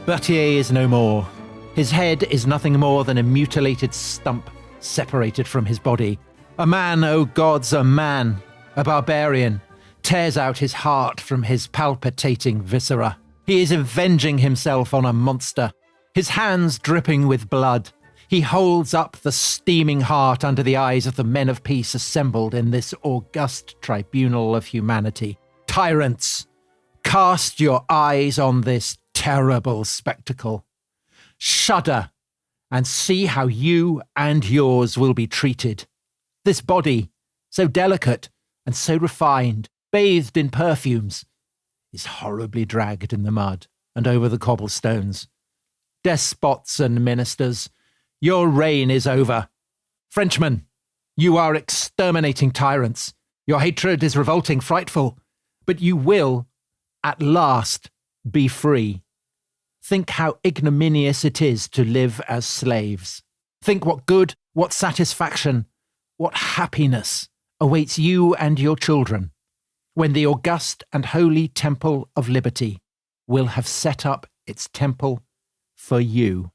Berthier is no more. His head is nothing more than a mutilated stump separated from his body. A man, oh gods, a man, a barbarian, tears out his heart from his palpitating viscera. He is avenging himself on a monster. His hands dripping with blood, he holds up the steaming heart under the eyes of the men of peace assembled in this august tribunal of humanity. Tyrants, cast your eyes on this terrible spectacle. Shudder and see how you and yours will be treated. This body, so delicate and so refined, bathed in perfumes, is horribly dragged in the mud and over the cobblestones. Despots and ministers, your reign is over. Frenchmen, you are exterminating tyrants. Your hatred is revolting, frightful, but you will, at last, be free. Think how ignominious it is to live as slaves. Think what good, what satisfaction, what happiness awaits you and your children when the august and holy temple of liberty will have set up its temple for you.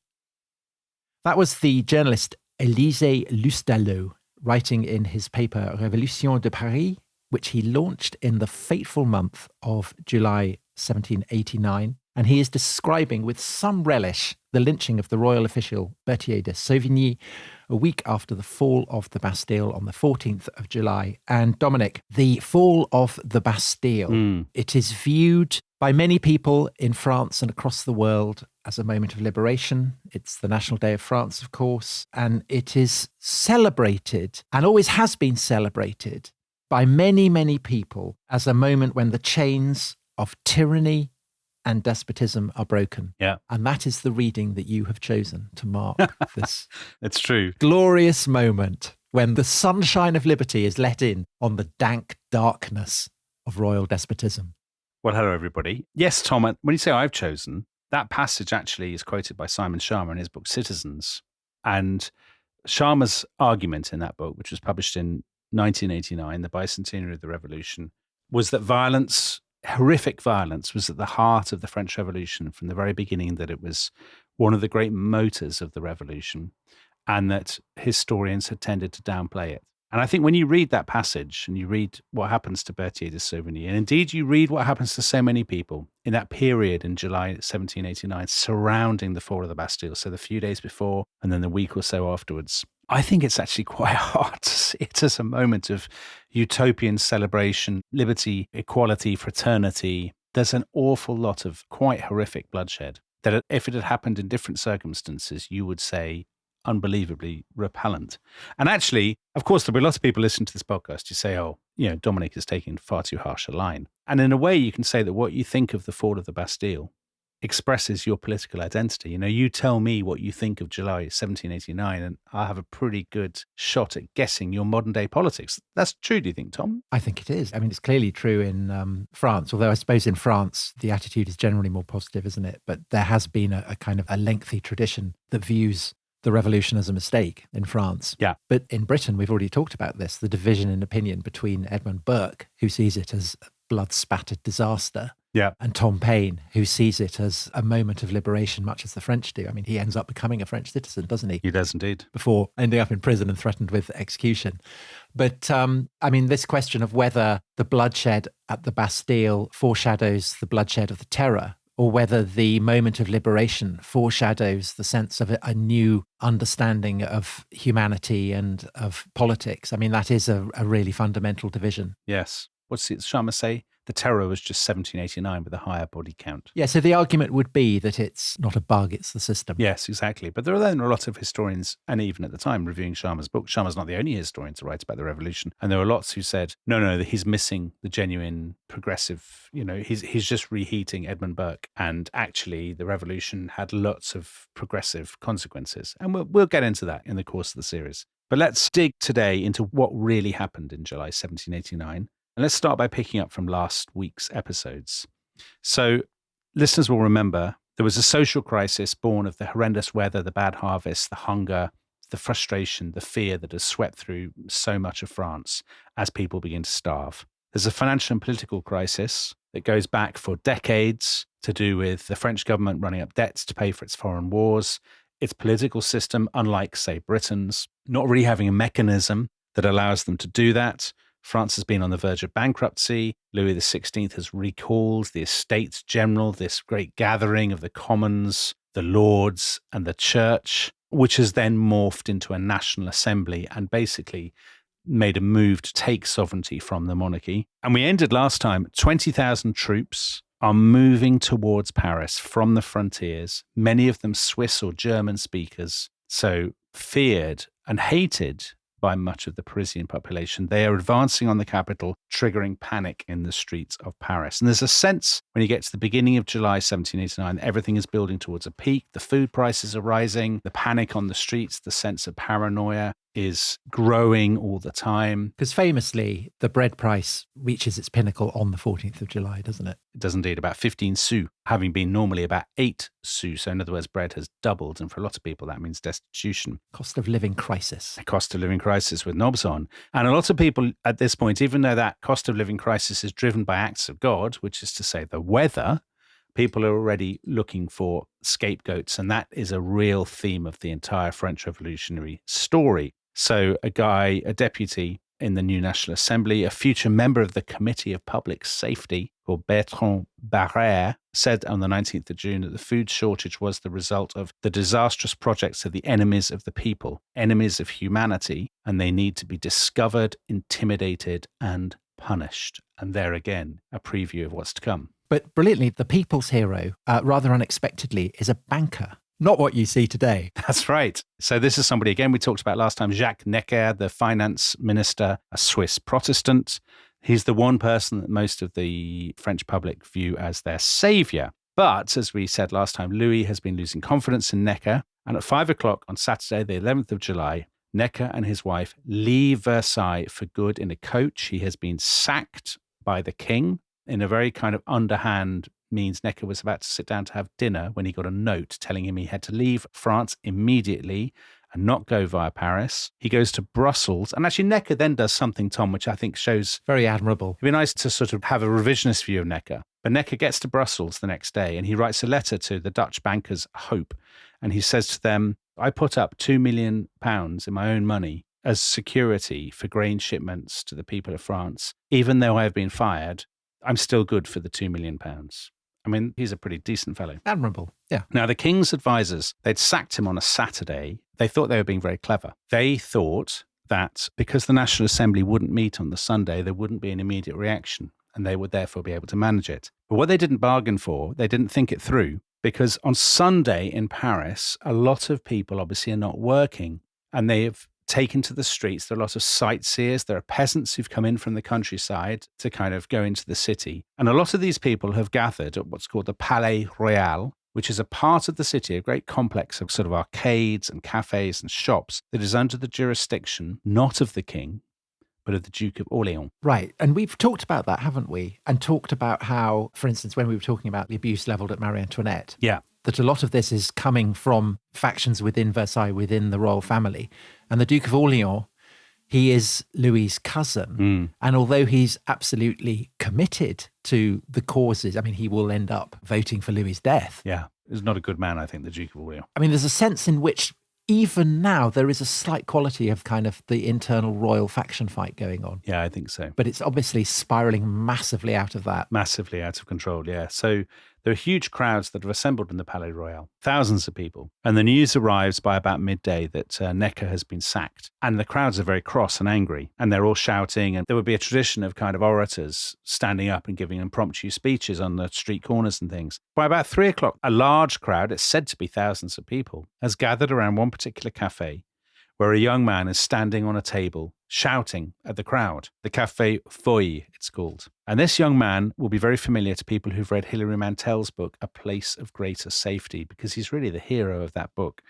That was the journalist Élisée Loustalot writing in his paper Révolution de Paris, which he launched in the fateful month of July 1789. And he is describing with some relish the lynching of the royal official Berthier de Sauvigny a week after the fall of the Bastille on the 14th of July. And Dominic, the fall of the Bastille, it is viewed by many people in France and across the world as a moment of liberation. It's the National Day of France, of course, and it is celebrated and always has been celebrated by many, many people as a moment when the chains of tyranny and despotism are broken. Yeah. And that is the reading that you have chosen to mark this It's true. glorious moment when the sunshine of liberty is let in on the dank darkness of royal despotism. Well, hello, everybody. Yes, Tom, when you say I've chosen, that passage actually is quoted by Simon Schama in his book Citizens. And Schama's argument in that book, which was published in 1989, the bicentenary of the Revolution, was that violence, horrific violence, was at the heart of the French Revolution from the very beginning, that it was one of the great motors of the revolution, and that historians had tended to downplay it. And I think when you read that passage and you read what happens to Berthier de Sauvigny, and indeed you read what happens to so many people in that period in July 1789 surrounding the fall of the Bastille, so the few days before and then the week or so afterwards, I think it's actually quite hard to see it as a moment of utopian celebration, liberty, equality, fraternity. There's an awful lot of quite horrific bloodshed that if it had happened in different circumstances, you would say unbelievably repellent. And actually, of course, there'll be lots of people listening to this podcast who say, oh, Dominic is taking far too harsh a line. And in a way, you can say that what you think of the fall of the Bastille expresses your political identity. You tell me what you think of July 1789, and I'll have a pretty good shot at guessing your modern day politics. That's true, do you think, Tom? I think it is. I mean, it's clearly true in France, although I suppose in France, the attitude is generally more positive, isn't it? But there has been a kind of a lengthy tradition that views the revolution as a mistake in France. Yeah. But in Britain, we've already talked about this, the division in opinion between Edmund Burke, who sees it as a blood-spattered disaster, and Tom Paine, who sees it as a moment of liberation, much as the French do. I mean, he ends up becoming a French citizen, doesn't he? He does indeed. Before ending up in prison and threatened with execution. But, I mean, this question of whether the bloodshed at the Bastille foreshadows the bloodshed of the Terror, or whether the moment of liberation foreshadows the sense of a new understanding of humanity and of politics. I mean, that is a really fundamental division. Yes. What's Schama say? The Terror was just 1789 with a higher body count. Yeah, so the argument would be that it's not a bug, it's the system. Yes, exactly. But there are then a lot of historians, and even at the time, reviewing Schama's book. Schama's not the only historian to write about the revolution. And there were lots who said, no, he's missing the genuine progressive, he's just reheating Edmund Burke. And actually, the revolution had lots of progressive consequences. And we'll get into that in the course of the series. But let's dig today into what really happened in July 1789. And let's start by picking up from last week's episodes. So listeners will remember there was a social crisis born of the horrendous weather, the bad harvest, the hunger, the frustration, the fear that has swept through so much of France as people begin to starve. There's a financial and political crisis that goes back for decades to do with the French government running up debts to pay for its foreign wars. Its political system, unlike, say, Britain's, not really having a mechanism that allows them to do that. France has been on the verge of bankruptcy. Louis XVI has recalled the Estates General, this great gathering of the commons, the lords, and the church, which has then morphed into a national assembly and basically made a move to take sovereignty from the monarchy. And we ended last time, 20,000 troops are moving towards Paris from the frontiers, many of them Swiss or German speakers, so feared and hated by much of the Parisian population. They are advancing on the capital, triggering panic in the streets of Paris. And there's a sense when you get to the beginning of July 1789, everything is building towards a peak. The food prices are rising, the panic on the streets, the sense of paranoia is growing all the time. Because famously, the bread price reaches its pinnacle on the 14th of July, doesn't it? It does indeed, about 15 sous, having been normally about 8 sous. So in other words, bread has doubled. And for a lot of people, that means destitution. Cost of living crisis. A cost of living crisis with knobs on. And a lot of people at this point, even though that cost of living crisis is driven by acts of God, which is to say the weather, people are already looking for scapegoats. And that is a real theme of the entire French Revolutionary story. So a deputy in the new National Assembly, a future member of the Committee of Public Safety, called Bertrand Barrère, said on the 19th of June that the food shortage was the result of the disastrous projects of the enemies of the people, enemies of humanity, and they need to be discovered, intimidated, and punished. And there again, a preview of what's to come. But brilliantly, the people's hero, rather unexpectedly, is a banker. Not what you see today. That's right. So this is somebody, again, we talked about last time, Jacques Necker, the finance minister, a Swiss Protestant. He's the one person that most of the French public view as their savior. But as we said last time, Louis has been losing confidence in Necker. And at 5 o'clock on Saturday, the 11th of July, Necker and his wife leave Versailles for good in a coach. He has been sacked by the king in a very kind of underhand means. Necker was about to sit down to have dinner when he got a note telling him he had to leave France immediately and not go via Paris. He goes to Brussels. And actually, Necker then does something, Tom, which I think shows... Very admirable. It'd be nice to sort of have a revisionist view of Necker. But Necker gets to Brussels the next day and he writes a letter to the Dutch bankers Hope. And he says to them, I put up £2 million in my own money as security for grain shipments to the people of France. Even though I have been fired, I'm still good for the £2 million. I mean, he's a pretty decent fellow. Admirable, yeah. Now, the king's advisors, they'd sacked him on a Saturday. They thought they were being very clever. They thought that because the National Assembly wouldn't meet on the Sunday, there wouldn't be an immediate reaction, and they would therefore be able to manage it. But what they didn't bargain for, they didn't think it through, because on Sunday in Paris, a lot of people obviously are not working, and they have taken to the streets. There are a lot of sightseers. There are peasants who've come in from the countryside to kind of go into the city. And a lot of these people have gathered at what's called the Palais Royal, which is a part of the city, a great complex of sort of arcades and cafes and shops that is under the jurisdiction, not of the king, but of the Duke of Orleans. Right. And we've talked about that, haven't we? And talked about how, for instance, when we were talking about the abuse levelled at Marie Antoinette, yeah, that a lot of this is coming from factions within Versailles, within the royal family. And the Duke of Orleans, he is Louis's cousin. And although he's absolutely committed to the causes, I mean, he will end up voting for Louis's death. Yeah. He's not a good man, I think, the Duke of Orleans. I mean, there's a sense in which even now there is a slight quality of kind of the internal royal faction fight going on. Yeah, I think so. But it's obviously spiraling massively out of that. Massively out of control, yeah. So there are huge crowds that have assembled in the Palais Royal, thousands of people. And the news arrives by about midday that Necker has been sacked. And the crowds are very cross and angry. And they're all shouting. And there would be a tradition of kind of orators standing up and giving impromptu speeches on the street corners and things. By about 3 o'clock, a large crowd, it's said to be thousands of people, has gathered around one particular cafe where a young man is standing on a table shouting at the crowd. The Café Foy, it's called. And this young man will be very familiar to people who've read Hilary Mantel's book, A Place of Greater Safety, because he's really the hero of that book.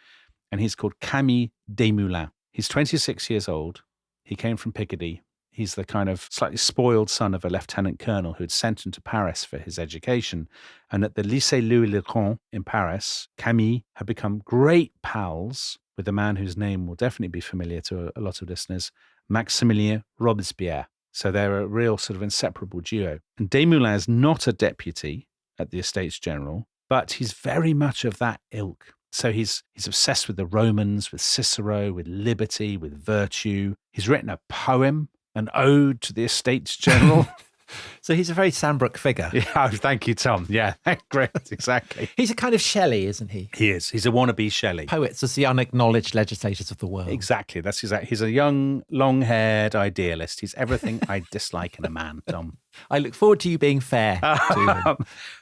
And he's called Camille Desmoulins. He's 26 years old. He came from Picardy. He's the kind of slightly spoiled son of a lieutenant colonel who had sent him to Paris for his education. And at the Lycée Louis le Grand in Paris, Camille had become great pals with a man whose name will definitely be familiar to a lot of listeners, Maximilien Robespierre. So they're a real sort of inseparable duo. And Desmoulins is not a deputy at the Estates General, but he's very much of that ilk. So he's obsessed with the Romans, with Cicero, with liberty, with virtue. He's written a poem, an ode to the Estates General. So he's a very Sandbrook figure. Yeah, thank you, Tom. Yeah, great, exactly. He's a kind of Shelley, isn't he? He is. He's a wannabe Shelley. Poets as the unacknowledged legislators of the world. Exactly. That's exactly. He's a young, long-haired idealist. He's everything I dislike in a man, Tom. I look forward to you being fair to him.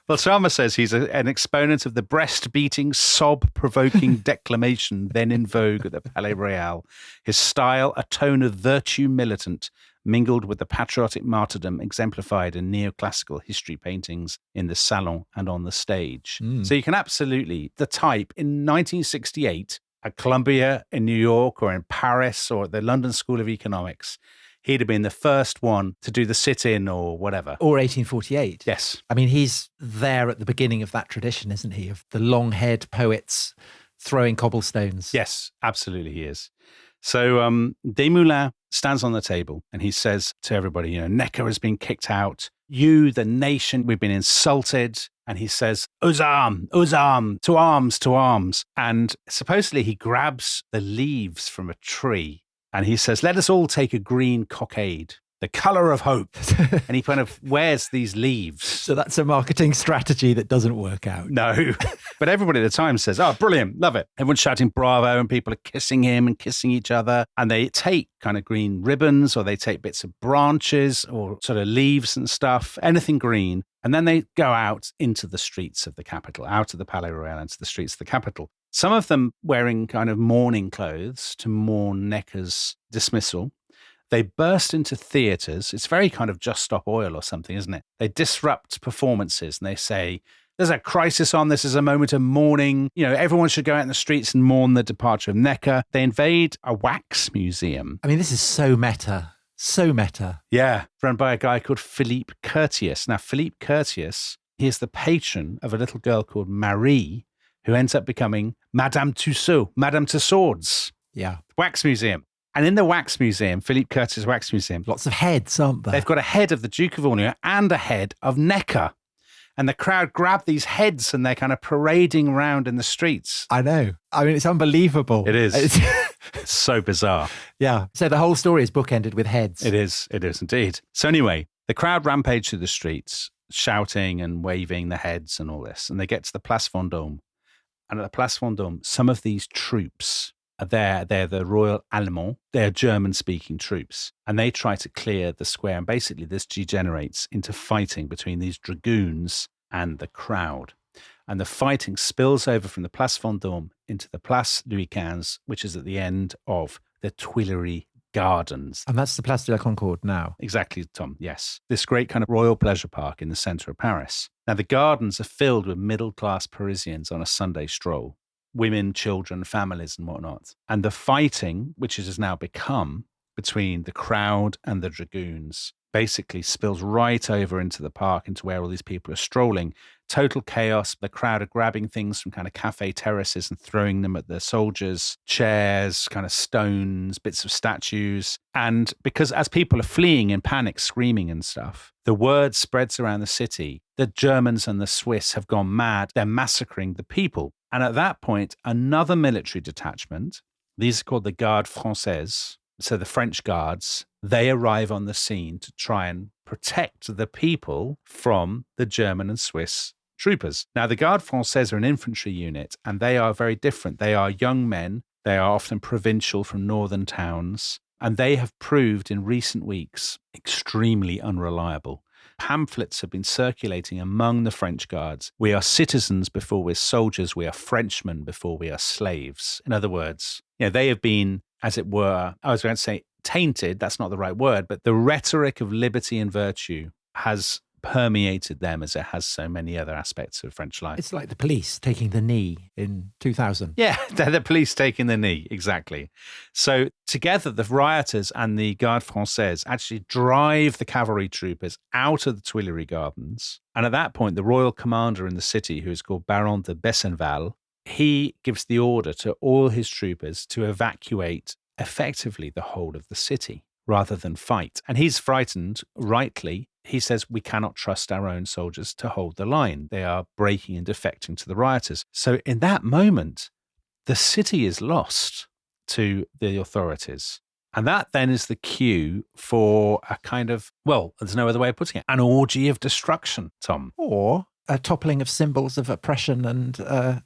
Well, Sharma says he's an exponent of the breast-beating, sob-provoking declamation then in vogue at the Palais Royal. His style, a tone of virtue militant, mingled with the patriotic martyrdom exemplified in neoclassical history paintings in the salon and on the stage. So you can absolutely, the type in 1968 at Columbia in New York or in Paris or at the London School of Economics, he'd have been the first one to do the sit-in or whatever. Or 1848. Yes. I mean, he's there at the beginning of that tradition, isn't he? Of the long-haired poets throwing cobblestones. Yes, absolutely he is. So Desmoulins stands on the table and he says to everybody, Necker has been kicked out. You, the nation, we've been insulted. And he says, aux armes, to arms, to arms. And supposedly he grabs the leaves from a tree and he says, let us all take a green cockade, the colour of hope. And he kind of wears these leaves. So that's a marketing strategy that doesn't work out. No. But everybody at the time says, oh, brilliant, love it. Everyone's shouting bravo and people are kissing him and kissing each other. And they take kind of green ribbons or they take bits of branches or sort of leaves and stuff, anything green. And then they go out into the streets of the capital, out of the Palais Royal into the streets of the capital. Some of them wearing kind of mourning clothes to mourn Necker's dismissal. They burst into theatres. It's very kind of Just Stop Oil or something, isn't it? They disrupt performances and they say, there's a crisis on. This is a moment of mourning. Everyone should go out in the streets and mourn the departure of Necker. They invade a wax museum. I mean, this is so meta. So meta. Yeah, run by a guy called Philippe Curtius. Now, Philippe Curtius, he is the patron of a little girl called Marie, who ends up becoming Madame Tussaud, Madame Tussauds. Yeah. Wax museum. And in the wax museum, Philippe Curtius Wax Museum, lots of heads, aren't there? They've got a head of the Duke of Orleans and a head of Necker. And the crowd grab these heads and they're kind of parading around in the streets. I know. I mean, it's unbelievable. It is. It's so bizarre. Yeah. So the whole story is bookended with heads. It is. It is indeed. So anyway, the crowd rampage through the streets, shouting and waving the heads and all this. And they get to the Place Vendome. And at the Place Vendome, some of these troops are there. They're the Royal Allemands. They're German-speaking troops. And they try to clear the square. And basically, this degenerates into fighting between these dragoons and the crowd. And the fighting spills over from the Place Vendome into the Place Louis XV, which is at the end of the Tuileries Gardens. And that's the Place de la Concorde now. Exactly, Tom, yes. This great kind of royal pleasure park in the centre of Paris. Now, the gardens are filled with middle-class Parisians on a Sunday stroll. Women, children, families, and whatnot. And the fighting, which it has now become between the crowd and the dragoons, basically spills right over into the park, into where all these people are strolling. Total chaos. The crowd are grabbing things from kind of cafe terraces and throwing them at the soldiers, chairs, kind of stones, bits of statues. And because as people are fleeing in panic, screaming and stuff, the word spreads around the city. The Germans and the Swiss have gone mad. They're massacring the people. And at that point, another military detachment, these are called the Gardes Françaises, so the French guards, they arrive on the scene to try and protect the people from the German and Swiss troopers. Now, the Gardes Françaises are an infantry unit, and they are very different. They are young men. They are often provincial from northern towns, and they have proved in recent weeks extremely unreliable. Pamphlets have been circulating among the French guards. We are citizens before we're soldiers. We are Frenchmen before we are slaves. In other words, they have been, as it were, I was going to say tainted. That's not the right word, but the rhetoric of liberty and virtue has permeated them as it has so many other aspects of French life. It's like the police taking the knee in 2000. Yeah, they're the police taking the knee, exactly. So together, the rioters and the Gardes Françaises actually drive the cavalry troopers out of the Tuileries Gardens. And at that point, the royal commander in the city, who is called Baron de Bessenval, he gives the order to all his troopers to evacuate effectively the whole of the city. rather than fight. And he's frightened, rightly. He says we cannot trust our own soldiers to hold the line. They are breaking and defecting to the rioters. So in that moment, the city is lost to the authorities. And that then is the cue for a kind of, well, there's no other way of putting it, an orgy of destruction, Tom. Or a toppling of symbols of oppression and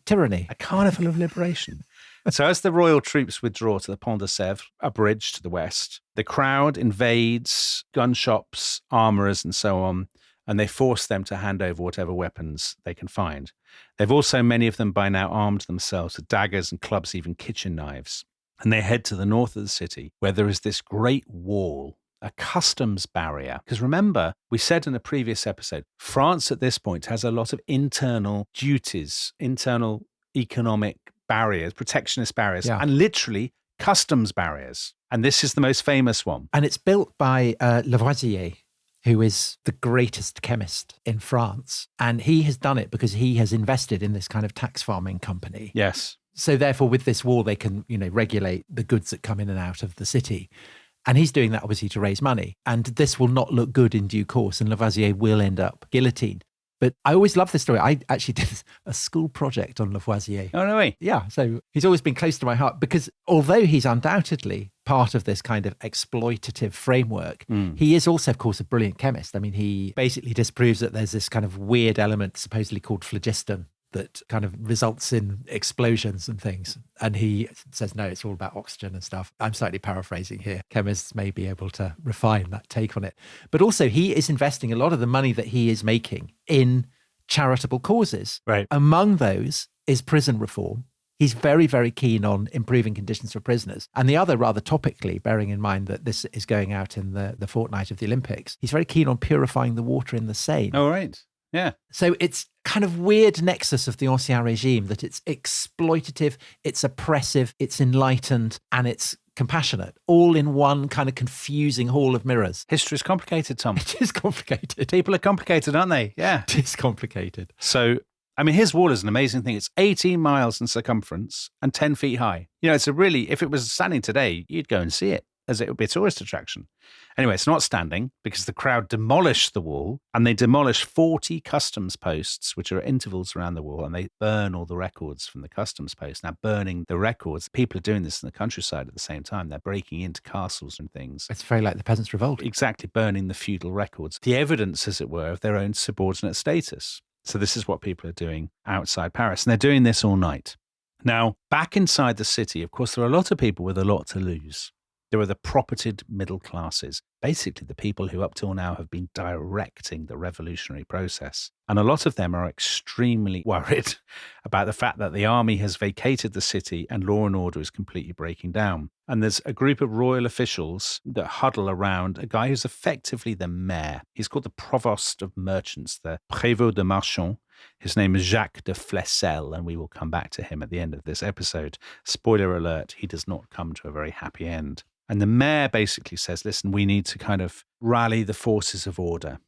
tyranny. A carnival of liberation. So as the royal troops withdraw to the Pont de Sèvres, a bridge to the west, the crowd invades gun shops, armourers and so on, and they force them to hand over whatever weapons they can find. They've also, many of them by now, armed themselves with daggers and clubs, even kitchen knives. And they head to the north of the city, where there is this great wall, a customs barrier. Because remember, we said in a previous episode, France at this point has a lot of internal duties, internal economic barriers, protectionist barriers, and literally customs barriers. And this is the most famous one. And it's built by Lavoisier, who is the greatest chemist in France. And he has done it because he has invested in this kind of tax farming company. Yes. So therefore, with this wall, they can, regulate the goods that come in and out of the city. And he's doing that obviously to raise money. And this will not look good in due course. And Lavoisier will end up guillotined. But I always love this story. I actually did a school project on Lavoisier. Oh, no way. Yeah. So he's always been close to my heart because although he's undoubtedly part of this kind of exploitative framework, he is also, of course, a brilliant chemist. I mean, he basically disproves that there's this kind of weird element supposedly called phlogiston that kind of results in explosions and things. And he says, no, it's all about oxygen and stuff. I'm slightly paraphrasing here. Chemists may be able to refine that take on it. But also he is investing a lot of the money that he is making in charitable causes. Right. Among those is prison reform. He's very, very keen on improving conditions for prisoners. And the other, rather topically, bearing in mind that this is going out in the fortnight of the Olympics, he's very keen on purifying the water in the Seine. Oh, right. Yeah. So it's kind of weird nexus of the Ancien Regime that it's exploitative, it's oppressive, it's enlightened, and it's compassionate, all in one kind of confusing hall of mirrors. History is complicated, Tom. It is complicated. People are complicated, aren't they? Yeah. It is complicated. So, I mean, his wall is an amazing thing. It's 18 miles in circumference and 10 feet high. It's a really, if it was standing today, you'd go and see it, as it would be a tourist attraction. Anyway, it's not standing because the crowd demolished the wall and they demolish 40 customs posts, which are at intervals around the wall, and they burn all the records from the customs posts. Now, burning the records, people are doing this in the countryside at the same time. They're breaking into castles and things. It's very like the Peasants' Revolt. Exactly, burning the feudal records, the evidence, as it were, of their own subordinate status. So this is what people are doing outside Paris, and they're doing this all night. Now, back inside the city, of course, there are a lot of people with a lot to lose. There are the propertied middle classes, basically the people who up till now have been directing the revolutionary process. And a lot of them are extremely worried about the fact that the army has vacated the city and law and order is completely breaking down. And there's a group of royal officials that huddle around a guy who's effectively the mayor. He's called the provost of merchants, the prévôt de marchands. His name is Jacques de Flesselles, and we will come back to him at the end of this episode. Spoiler alert, he does not come to a very happy end. And the mayor basically says, listen, we need to kind of rally the forces of order.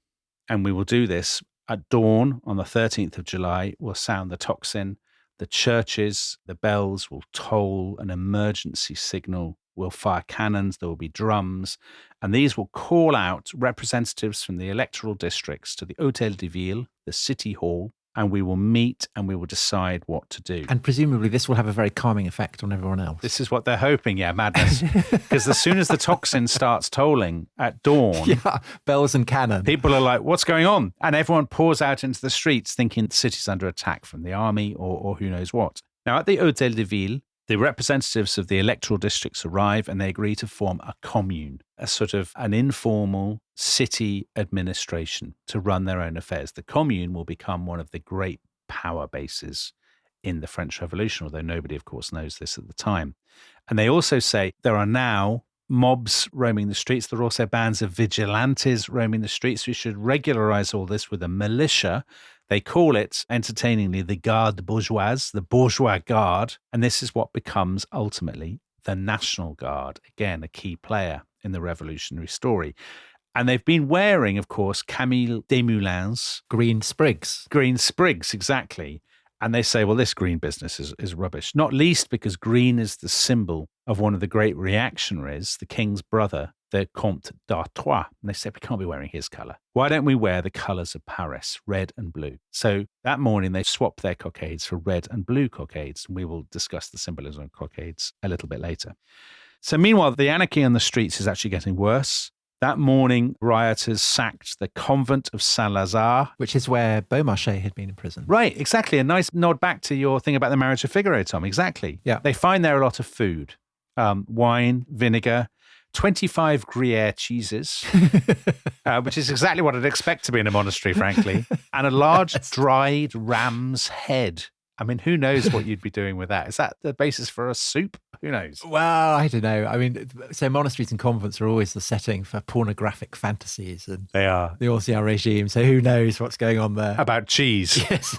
And we will do this at dawn on the 13th of July. We'll sound the tocsin. The churches, the bells will toll an emergency signal. We'll fire cannons. There will be drums. And these will call out representatives from the electoral districts to the Hôtel de Ville, the city hall. And we will meet and we will decide what to do. And presumably this will have a very calming effect on everyone else. This is what they're hoping, madness. Because as soon as the tocsin starts tolling at dawn, bells and cannon, people are like, what's going on? And everyone pours out into the streets thinking the city's under attack from the army or who knows what. Now at the Hôtel de Ville, the representatives of the electoral districts arrive and they agree to form a commune, a sort of an informal city administration to run their own affairs. The commune will become one of the great power bases in the French Revolution, although nobody, of course, knows this at the time. And they also say there are now mobs roaming the streets. There are also bands of vigilantes roaming the streets. We should regularize all this with a militia. They call it, entertainingly, the garde bourgeoise, the bourgeois guard. And this is what becomes ultimately the National Guard. Again, a key player in the revolutionary story. And they've been wearing, of course, Camille Desmoulins. Green sprigs. Green sprigs, exactly. And they say, well, this green business is rubbish, not least because green is the symbol of one of the great reactionaries, the king's brother, the Comte d'Artois. And they said, we can't be wearing his colour. Why don't we wear the colours of Paris, red and blue? So that morning, they swapped their cockades for red and blue cockades. And we will discuss the symbolism of cockades a little bit later. So meanwhile, the anarchy on the streets is actually getting worse. That morning, rioters sacked the convent of Saint-Lazare. Which is where Beaumarchais had been imprisoned. Right, exactly. A nice nod back to your thing about the marriage of Figaro, Tom. Exactly. Yeah. They find there a lot of food, wine, vinegar, 25 Gruyere cheeses, which is exactly what I'd expect to be in a monastery, frankly, and a large dried ram's head. I mean, who knows what you'd be doing with that? Is that the basis for a soup? Who knows? Well, I don't know. I mean, so monasteries and convents are always the setting for pornographic fantasies. And they are. The Ancien regime. So who knows what's going on there? About cheese. Yes.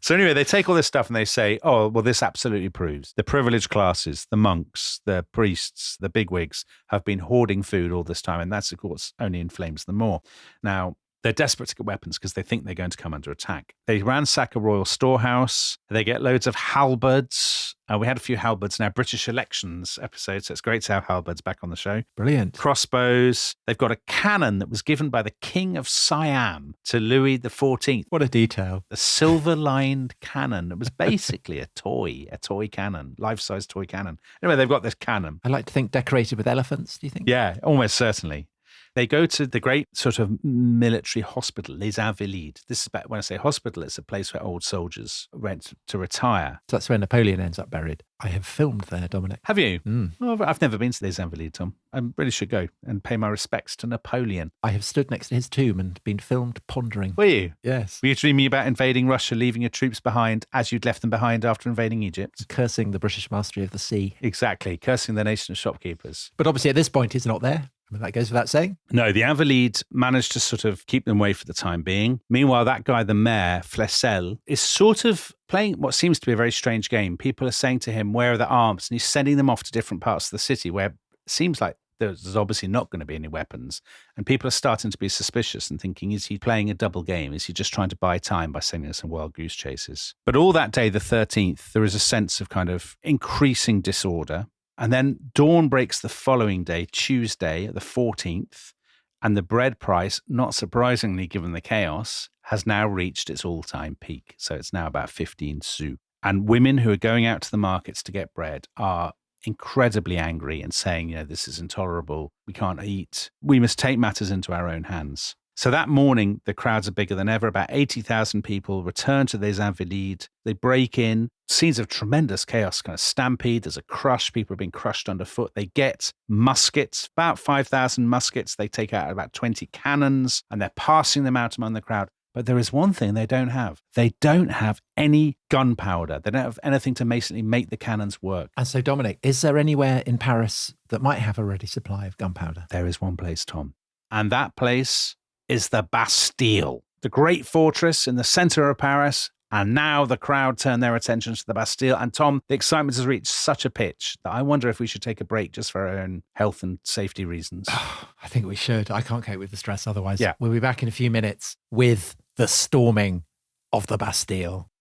So anyway, they take all this stuff and they say, oh, well, this absolutely proves the privileged classes, the monks, the priests, the bigwigs have been hoarding food all this time. And that's, of course, only inflames them more. Now, they're desperate to get weapons because they think they're going to come under attack. They ransack a royal storehouse. They get loads of halberds. We had a few halberds in our British elections episode, so it's great to have halberds back on the show. Brilliant. Crossbows. They've got a cannon that was given by the King of Siam to Louis XIV. What a detail. The silver-lined cannon. It was basically a toy cannon, life-size toy cannon. Anyway, they've got this cannon. I like to think decorated with elephants, do you think? Yeah, almost certainly. They go to the great sort of military hospital, Les Invalides. This is back when I say hospital, it's a place where old soldiers went to retire. So that's where Napoleon ends up buried. I have filmed there, Dominic. Have you? Mm. Oh, I've never been to Les Invalides, Tom. I really should go and pay my respects to Napoleon. I have stood next to his tomb and been filmed pondering. Were you? Yes. Were you dreaming about invading Russia, leaving your troops behind as you'd left them behind after invading Egypt? Cursing the British mastery of the sea. Exactly. Cursing the nation of shopkeepers. But obviously at this point, he's not there. I mean, that goes without saying. No, the Invalides managed to sort of keep them away for the time being. Meanwhile, that guy, the mayor, Flessel, is sort of playing what seems to be a very strange game. People are saying to him, where are the arms? And he's sending them off to different parts of the city where it seems like there's obviously not going to be any weapons. And people are starting to be suspicious and thinking, is he playing a double game? Is he just trying to buy time by sending us some wild goose chases? But all that day, the 13th, there is a sense of kind of increasing disorder. And then dawn breaks the following day, Tuesday, the 14th, and the bread price, not surprisingly given the chaos, has now reached its all-time peak. So it's now about 15 sous. And women who are going out to the markets to get bread are incredibly angry and saying, this is intolerable. We can't eat. We must take matters into our own hands. So that morning, the crowds are bigger than ever. About 80,000 people return to Les Invalides. They break in. Scenes of tremendous chaos, kind of stampede. There's a crush. People are being crushed underfoot. They get muskets, about 5,000 muskets. They take out about 20 cannons, and they're passing them out among the crowd. But there is one thing they don't have. They don't have any gunpowder. They don't have anything to basically make the cannons work. And so, Dominic, is there anywhere in Paris that might have a ready supply of gunpowder? There is one place, Tom. And that place is the Bastille, the great fortress in the center of Paris. And now the crowd turn their attention to the Bastille. And Tom, the excitement has reached such a pitch that I wonder if we should take a break just for our own health and safety reasons. I think we should. I can't cope with the stress otherwise. Yeah. We'll be back in a few minutes with the storming of the Bastille.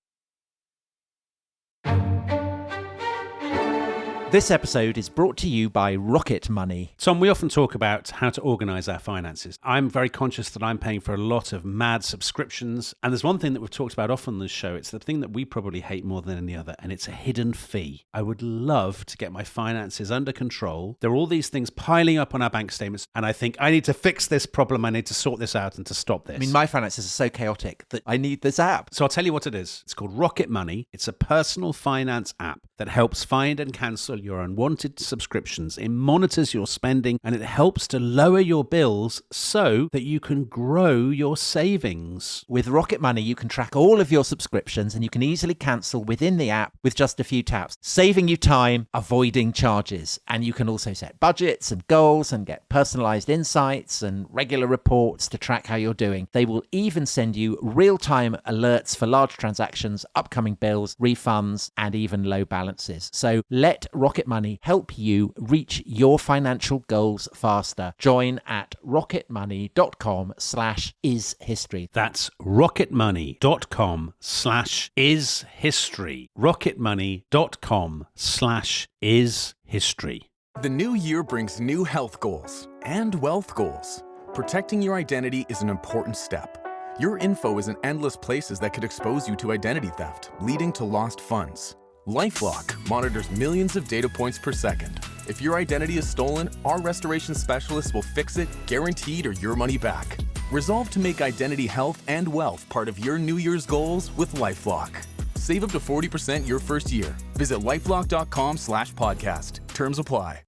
This episode is brought to you by Rocket Money. Tom, we often talk about how to organise our finances. I'm very conscious that I'm paying for a lot of mad subscriptions. And there's one thing that we've talked about often on this show. It's the thing that we probably hate more than any other, and it's a hidden fee. I would love to get my finances under control. There are all these things piling up on our bank statements, and I think I need to fix this problem. I need to sort this out and to stop this. I mean, my finances are so chaotic that I need this app. So I'll tell you what it is. It's called Rocket Money. It's a personal finance app that helps find and cancel your unwanted subscriptions. It monitors your spending and it helps to lower your bills so that you can grow your savings. With Rocket Money, you can track all of your subscriptions and you can easily cancel within the app with just a few taps, saving you time, avoiding charges. And you can also set budgets and goals and get personalized insights and regular reports to track how you're doing. They will even send you real-time alerts for large transactions, upcoming bills, refunds, and even low balances. So let Rocket Money help you reach your financial goals faster. Join at rocketmoney.com/ishistory. That's rocketmoney.com/ishistory. rocketmoney.com/ishistory. The new year brings new health goals and wealth goals. Protecting your identity is an important step. Your info is in endless places that could expose you to identity theft, leading to lost funds. LifeLock monitors millions of data points per second. If your identity is stolen, our restoration specialists will fix it, guaranteed, or your money back. Resolve to make identity health and wealth part of your New Year's goals with LifeLock. Save up to 40% your first year. Visit lifelock.com/podcast. Terms apply.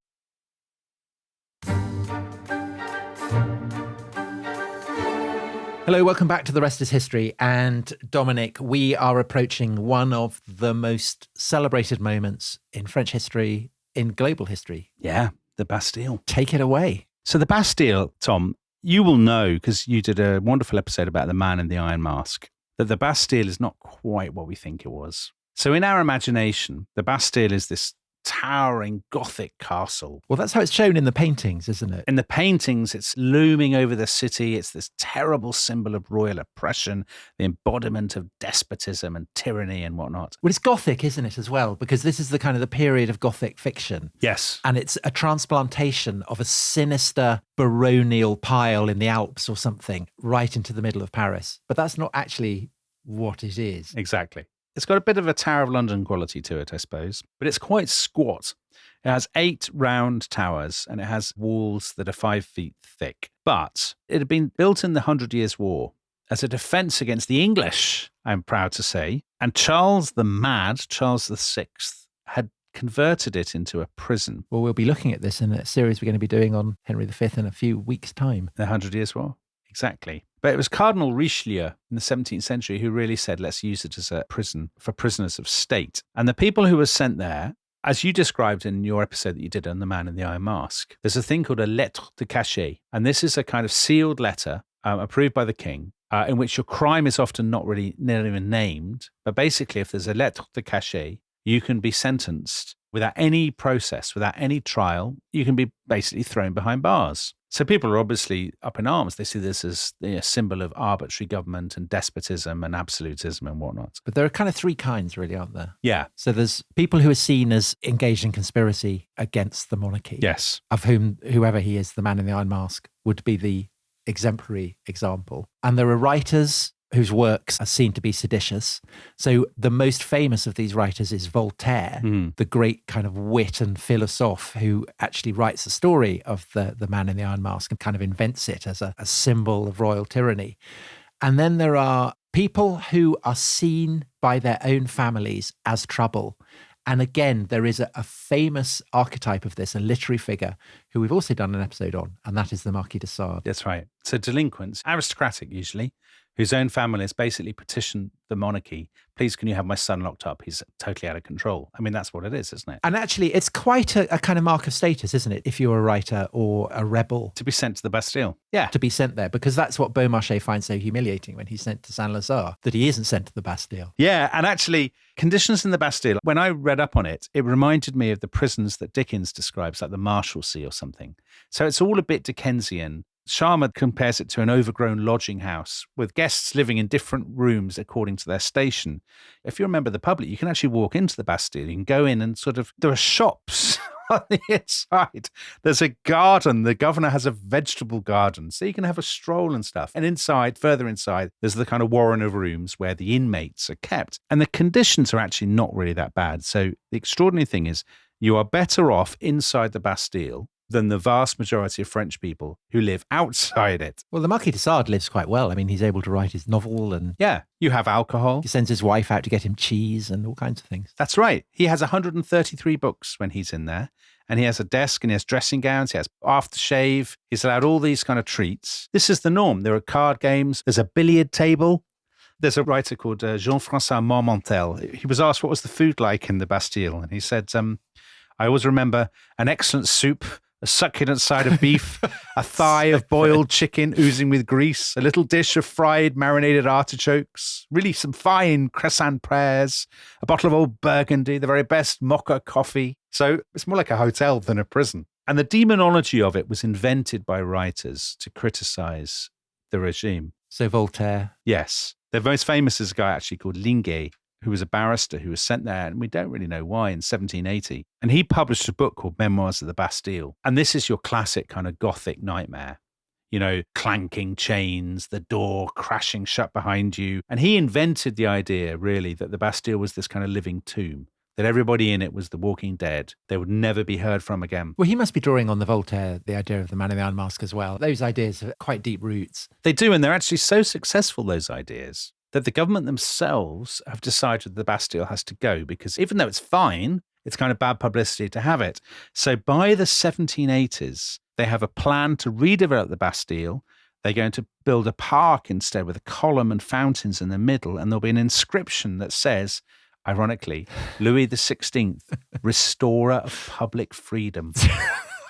Hello, welcome back to The Rest is History. And Dominic, we are approaching one of the most celebrated moments in French history, in global history. Yeah, the Bastille. Take it away. So the Bastille, Tom, you will know, because you did a wonderful episode about the man in the iron mask, that the Bastille is not quite what we think it was. So in our imagination, the Bastille is this towering Gothic castle. Well, that's how it's shown in the paintings, isn't it? In the paintings, it's looming over the city. It's this terrible symbol of royal oppression, the embodiment of despotism and tyranny and whatnot. Well, it's Gothic, isn't it, as well? Because this is the kind of the period of Gothic fiction. Yes. And it's a transplantation of a sinister baronial pile in the Alps or something right into the middle of Paris. But that's not actually what it is. Exactly. It's got a bit of a Tower of London quality to it, I suppose, but it's quite squat. It has 8 round towers and it has walls that are 5 feet thick. But it had been built in the 100 Years' War as a defense against the English, I'm proud to say. And Charles the Mad, Charles VI, had converted it into a prison. Well, we'll be looking at this in a series we're going to be doing on Henry V in a few weeks' time. The 100 Years' War. Exactly. But it was Cardinal Richelieu in the 17th century who really said, let's use it as a prison for prisoners of state. And the people who were sent there, as you described in your episode that you did on The Man in the Iron Mask, there's a thing called a lettre de cachet. And this is a kind of sealed letter approved by the king, in which your crime is often not even named. But basically, if there's a lettre de cachet, you can be sentenced without any process, without any trial. You can be basically thrown behind bars. So people are obviously up in arms. They see this as a symbol of arbitrary government and despotism and absolutism and whatnot. But there are kind of 3 kinds, really, aren't there? Yeah. So there's people who are seen as engaged in conspiracy against the monarchy. Yes. Of whom, whoever he is, the man in the iron mask, would be the exemplary example. And there are writers whose works are seen to be seditious. So the most famous of these writers is Voltaire, the great kind of wit and philosophe who actually writes the story of the man in the iron mask and kind of invents it as a symbol of royal tyranny. And then there are people who are seen by their own families as trouble. And again, there is a famous archetype of this, a literary figure, who we've also done an episode on, and that is the Marquis de Sade. That's right. So delinquents, aristocratic usually, whose own families basically petition the monarchy, please can you have my son locked up? He's totally out of control. I mean, that's what it is, isn't it? And actually, it's quite a kind of mark of status, isn't it? If you're a writer or a rebel. To be sent to the Bastille. Yeah. To be sent there, because that's what Beaumarchais finds so humiliating when he's sent to Saint-Lazare, that he isn't sent to the Bastille. Yeah, and actually, conditions in the Bastille, when I read up on it, it reminded me of the prisons that Dickens describes, like the Marshalsea or something. So it's all a bit Dickensian. Sharma compares it to an overgrown lodging house with guests living in different rooms according to their station. If you remember the public, you can actually walk into the Bastille. You can go in and there are shops on the inside. There's a garden. The governor has a vegetable garden. So you can have a stroll and stuff. And inside, further inside, there's the kind of warren of rooms where the inmates are kept. And the conditions are actually not really that bad. So the extraordinary thing is you are better off inside the Bastille than the vast majority of French people who live outside it. Well, the Marquis de Sade lives quite well. I mean, he's able to write his novel and... Yeah, you have alcohol. He sends his wife out to get him cheese and all kinds of things. That's right. He has 133 books when he's in there. And he has a desk and he has dressing gowns. He has aftershave. He's allowed all these kind of treats. This is the norm. There are card games. There's a billiard table. There's a writer called Jean-François Marmontel. He was asked what was the food like in the Bastille. And he said, I always remember an excellent soup, a succulent side of beef, a thigh of boiled chicken oozing with grease, a little dish of fried marinated artichokes, really some fine crescent pears, a bottle of old Burgundy, the very best mocha coffee. So it's more like a hotel than a prison. And the demonology of it was invented by writers to criticize the regime. So Voltaire. Yes. The most famous is a guy actually called Linguet, who was a barrister who was sent there, and we don't really know why, in 1780. And he published a book called Memoirs of the Bastille. And this is your classic kind of Gothic nightmare. You know, clanking chains, the door crashing shut behind you. And he invented the idea, really, that the Bastille was this kind of living tomb, that everybody in it was the walking dead. They would never be heard from again. Well, he must be drawing on the Voltaire, the idea of the man in the iron mask as well. Those ideas have quite deep roots. They do, and they're actually so successful, those ideas, that the government themselves have decided the Bastille has to go, because even though it's fine, it's kind of bad publicity to have it. So by the 1780s, they have a plan to redevelop the Bastille. They're going to build a park instead with a column and fountains in the middle, and there'll be an inscription that says, ironically, Louis XVI, restorer of public freedom.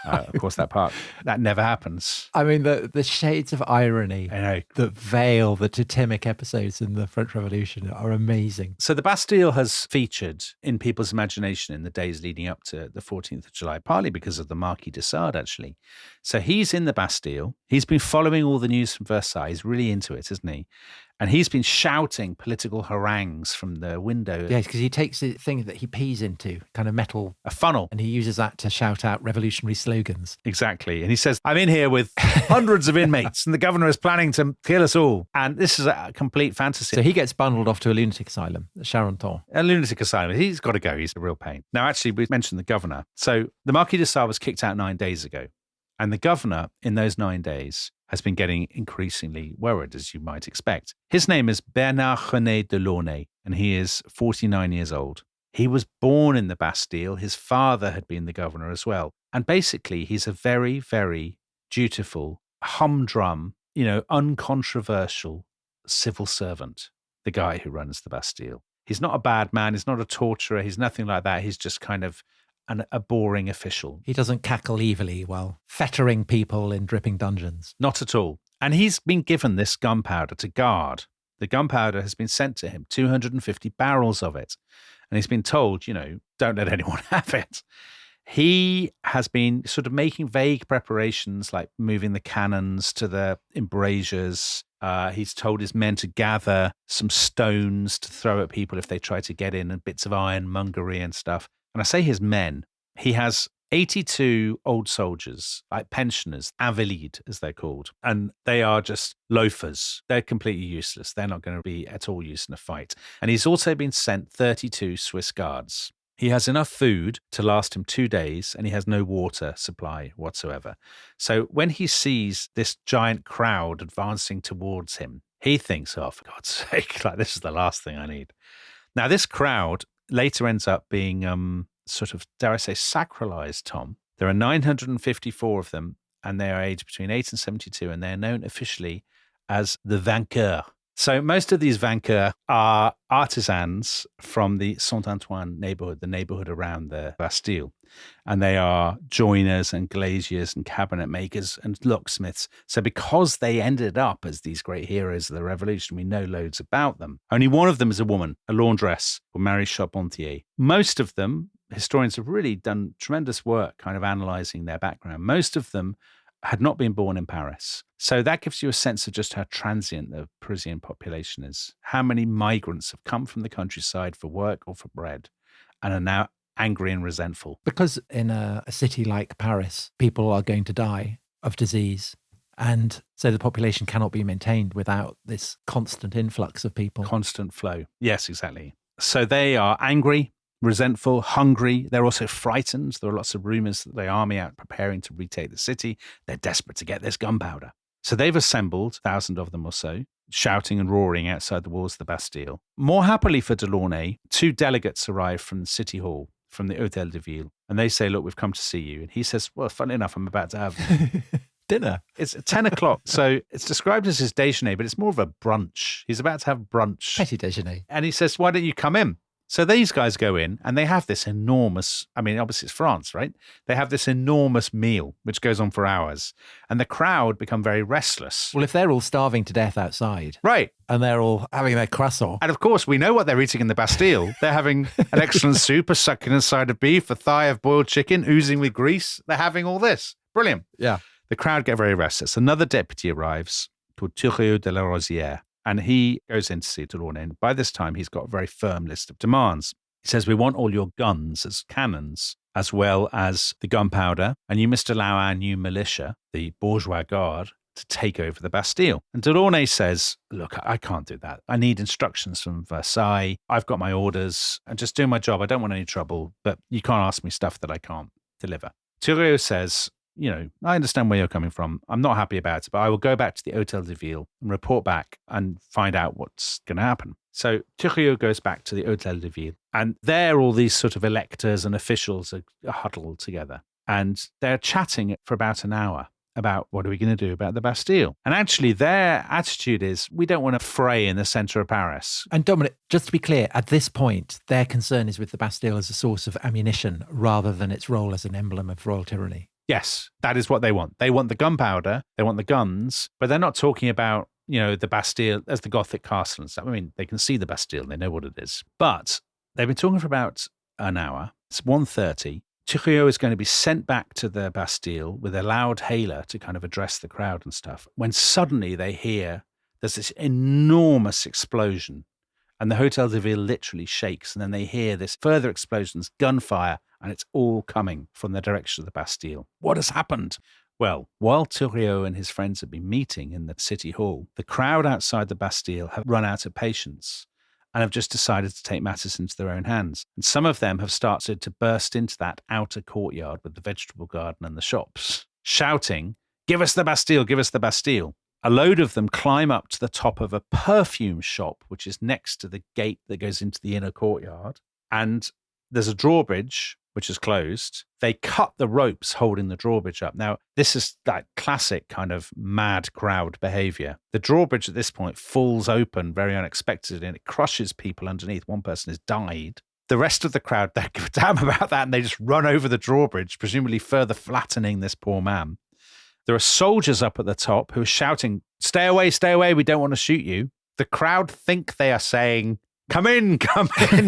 Of course, that never happens. I mean, the shades of irony I know. that veil the totemic episodes in the French Revolution are amazing. So the Bastille has featured in people's imagination in the days leading up to the 14th of July, partly because of the Marquis de Sade, actually. So he's in the Bastille. He's been following all the news from Versailles. He's really into it, isn't he? And he's been shouting political harangues from the window. Yes, because he takes the thing that he pees into, kind of metal. A funnel. And he uses that to shout out revolutionary slogans. Exactly. And he says, I'm in here with hundreds of inmates and the governor is planning to kill us all. And this is a complete fantasy. So he gets bundled off to a lunatic asylum, Charenton. A lunatic asylum. He's got to go. He's a real pain. Now, actually, we mentioned the governor. So the Marquis de Sade was kicked out 9 days ago. And the governor, in those 9 days, has been getting increasingly worried, as you might expect. His name is Bernard René de Launay, and he is 49 years old. He was born in the Bastille. His father had been the governor as well. And basically, he's a very, very dutiful, humdrum, uncontroversial civil servant, the guy who runs the Bastille. He's not a bad man. He's not a torturer. He's nothing like that. He's just kind of a boring official. He doesn't cackle evilly while fettering people in dripping dungeons. Not at all. And he's been given this gunpowder to guard. The gunpowder has been sent to him, 250 barrels of it. And he's been told, don't let anyone have it. He has been sort of making vague preparations, like moving the cannons to the embrasures. He's told his men to gather some stones to throw at people if they try to get in, and bits of ironmongery and stuff. And I say his men, he has 82 old soldiers, like pensioners, invalides, as they're called. And they are just loafers. They're completely useless. They're not going to be at all used in a fight. And he's also been sent 32 Swiss guards. He has enough food to last him 2 days, and he has no water supply whatsoever. So when he sees this giant crowd advancing towards him, he thinks, oh, for God's sake, like, this is the last thing I need. Now, this crowd later ends up being sort of, dare I say, sacralized, Tom. There are 954 of them, and they are aged between 8 and 72, and they are known officially as the vainqueurs. So most of these vainqueurs are artisans from the Saint-Antoine neighborhood, the neighborhood around the Bastille. And they are joiners and glaziers and cabinet makers and locksmiths. So because they ended up as these great heroes of the revolution, we know loads about them. Only one of them is a woman, a laundress, or Marie Charpentier. Most of them, historians have really done tremendous work kind of analyzing their background. Most of them had not been born in Paris. So that gives you a sense of just how transient the Parisian population is. How many migrants have come from the countryside for work or for bread and are now angry and resentful. Because in a city like Paris, people are going to die of disease. And so the population cannot be maintained without this constant influx of people. Constant flow. Yes, exactly. So they are angry, resentful, hungry. They're also frightened. There are lots of rumors that the army are preparing to retake the city. They're desperate to get this gunpowder. So they've assembled, 1,000 of them or so, shouting and roaring outside the walls of the Bastille. More happily for Delaunay, 2 delegates arrive from the city hall, from the Hôtel de Ville, and they say, look, we've come to see you. And he says, well, funnily enough, I'm about to have dinner. It's 10 o'clock. So it's described as his déjeuner, but it's more of a brunch. He's about to have brunch. Petit déjeuner. And he says, why don't you come in? So these guys go in and they have this enormous, obviously it's France, right? They have this enormous meal, which goes on for hours. And the crowd become very restless. Well, if they're all starving to death outside. Right. And they're all having their croissant. And of course, we know what they're eating in the Bastille. They're having an excellent soup, a succulent side of beef, a thigh of boiled chicken, oozing with grease. They're having all this. Brilliant. Yeah. The crowd get very restless. Another deputy arrives called Thurio de la Rosière. And he goes in to see Delaunay. And by this time, he's got a very firm list of demands. He says, we want all your guns as cannons, as well as the gunpowder. And you must allow our new militia, the bourgeois guard, to take over the Bastille. And Delaunay says, look, I can't do that. I need instructions from Versailles. I've got my orders. I'm just doing my job. I don't want any trouble, but you can't ask me stuff that I can't deliver. Thuriot says, I understand where you're coming from. I'm not happy about it, but I will go back to the Hôtel de Ville and report back and find out what's going to happen. So Thuriot goes back to the Hôtel de Ville, and there all these sort of electors and officials are huddled together, and they're chatting for about an hour about what are we going to do about the Bastille. And actually their attitude is, we don't want to fray in the centre of Paris. And Dominic, just to be clear, at this point, their concern is with the Bastille as a source of ammunition rather than its role as an emblem of royal tyranny. Yes, that is what they want. They want the gunpowder, they want the guns, but they're not talking about, the Bastille as the Gothic castle and stuff. I mean, they can see the Bastille, they know what it is. But they've been talking for about an hour. It's 1:30. Thuriot is going to be sent back to the Bastille with a loud hailer to kind of address the crowd and stuff, when suddenly they hear there's this enormous explosion and the Hôtel de Ville literally shakes, and then they hear this further explosions, gunfire, and it's all coming from the direction of the Bastille. What has happened? Well, while Thuriot and his friends have been meeting in the city hall, the crowd outside the Bastille have run out of patience and have just decided to take matters into their own hands. And some of them have started to burst into that outer courtyard with the vegetable garden and the shops, shouting, "Give us the Bastille, give us the Bastille." A load of them climb up to the top of a perfume shop, which is next to the gate that goes into the inner courtyard. And there's a drawbridge, which is closed. They cut the ropes holding the drawbridge up. Now, this is that classic kind of mad crowd behavior. The drawbridge at this point falls open very unexpectedly, and it crushes people underneath. One person has died. The rest of the crowd, they give a damn about that, and they just run over the drawbridge, presumably further flattening this poor man. There are soldiers up at the top who are shouting, stay away, we don't want to shoot you." The crowd think they are saying, come in,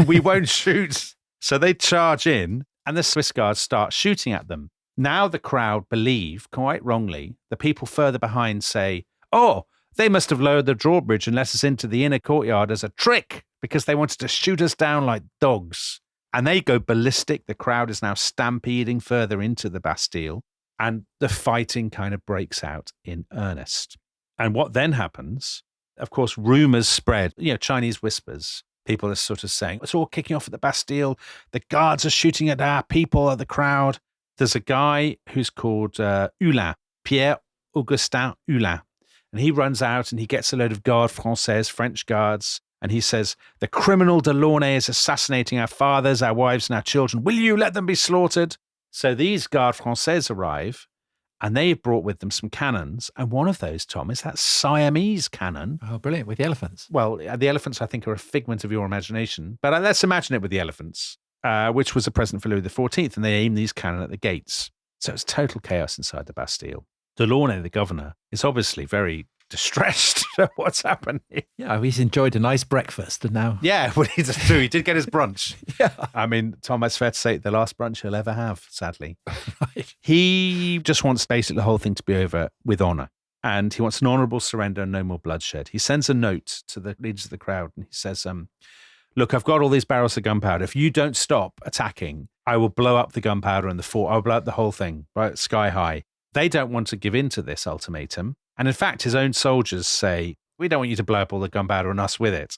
we won't shoot. So they charge in, and the Swiss guards start shooting at them. Now the crowd believe, quite wrongly, the people further behind say, oh, they must have lowered the drawbridge and let us into the inner courtyard as a trick because they wanted to shoot us down like dogs. And they go ballistic. The crowd is now stampeding further into the Bastille, and the fighting kind of breaks out in earnest. And what then happens, of course, rumors spread, Chinese whispers. People are sort of saying, it's all kicking off at the Bastille. The guards are shooting at our people, at the crowd. There's a guy who's called Hulin, Pierre-Augustin Hulin. And he runs out and he gets a load of gardes françaises, French guards. And he says, the criminal Delaunay is assassinating our fathers, our wives, and our children. Will you let them be slaughtered? So these gardes françaises arrive, and they've brought with them some cannons. And one of those, Tom, is that Siamese cannon. Oh, brilliant. With the elephants. Well, the elephants, I think, are a figment of your imagination. But let's imagine it with the elephants, which was a present for Louis XIV. And they aim these cannon at the gates. So it's total chaos inside the Bastille. Delaunay, the governor, is obviously very distressed at what's happened here. Yeah, he's enjoyed a nice breakfast and now... Yeah, well, he did get his brunch. Yeah. I mean, Tom, it's fair to say the last brunch he'll ever have, sadly. Right. He just wants basically the whole thing to be over with honour. And he wants an honourable surrender and no more bloodshed. He sends a note to the leaders of the crowd and he says, look, I've got all these barrels of gunpowder. If you don't stop attacking, I will blow up the gunpowder and the fort. I'll blow up the whole thing, right, sky high. They don't want to give in to this ultimatum. And in fact, his own soldiers say, we don't want you to blow up all the gunpowder and us with it.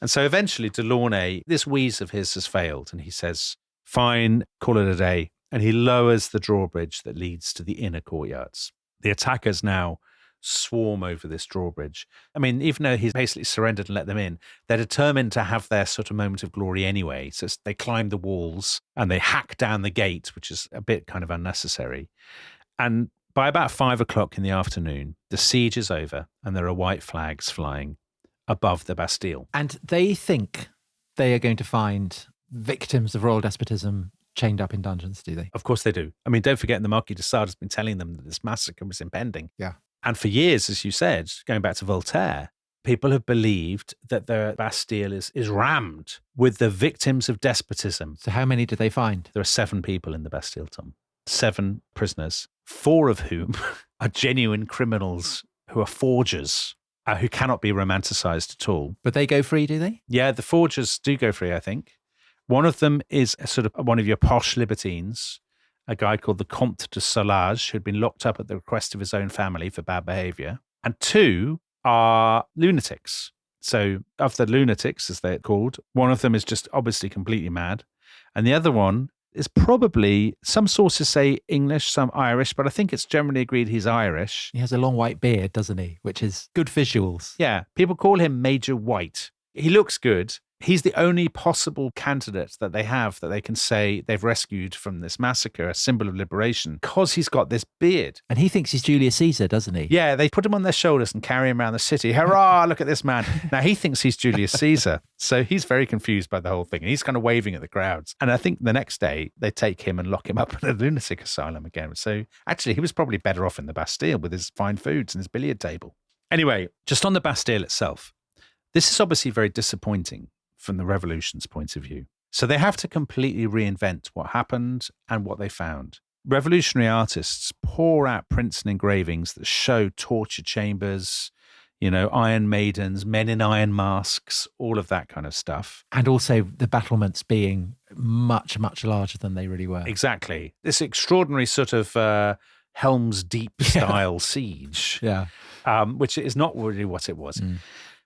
And so eventually Delaunay, this wheeze of his has failed. And he says, fine, call it a day. And he lowers the drawbridge that leads to the inner courtyards. The attackers now swarm over this drawbridge. I mean, even though he's basically surrendered and let them in, they're determined to have their sort of moment of glory anyway. So they climb the walls and they hack down the gate, which is a bit kind of unnecessary. And by about 5 o'clock in the afternoon, the siege is over and there are white flags flying above the Bastille. And they think they are going to find victims of royal despotism chained up in dungeons, do they? Of course they do. I mean, don't forget the Marquis de Sade has been telling them that this massacre was impending. Yeah. And for years, as you said, going back to Voltaire, people have believed that the Bastille is rammed with the victims of despotism. So how many did they find? There are 7 people in the Bastille, Tom. 7 prisoners, 4 of whom are genuine criminals who are forgers. who cannot be romanticized at all. But they go free, do they? Yeah, the forgers do go free, I think. One of them is a sort of one of your posh libertines, a guy called the Comte de Solage, who'd been locked up at the request of his own family for bad behavior. And two are lunatics. So of the lunatics, as they're called, one of them is just obviously completely mad. And the other one is probably, some sources say English, some Irish, but I think it's generally agreed he's Irish. He has a long white beard, doesn't he? Which is good visuals. Yeah, people call him Major White. He looks good. He's the only possible candidate that they have that they can say they've rescued from this massacre, a symbol of liberation, because he's got this beard. And he thinks he's Julius Caesar, doesn't he? Yeah, they put him on their shoulders and carry him around the city. Hurrah, look at this man. Now, he thinks he's Julius Caesar. So he's very confused by the whole thing. And he's kind of waving at the crowds. And I think the next day, they take him and lock him up in a lunatic asylum again. So actually, he was probably better off in the Bastille with his fine foods and his billiard table. Anyway, just on the Bastille itself, this is obviously very disappointing from the revolution's point of view. So they have to completely reinvent what happened and what they found. Revolutionary artists pour out prints and engravings that show torture chambers, iron maidens, men in iron masks, all of that kind of stuff. And also the battlements being much, much larger than they really were. Exactly. This extraordinary sort of Helm's Deep style siege, which is not really what it was.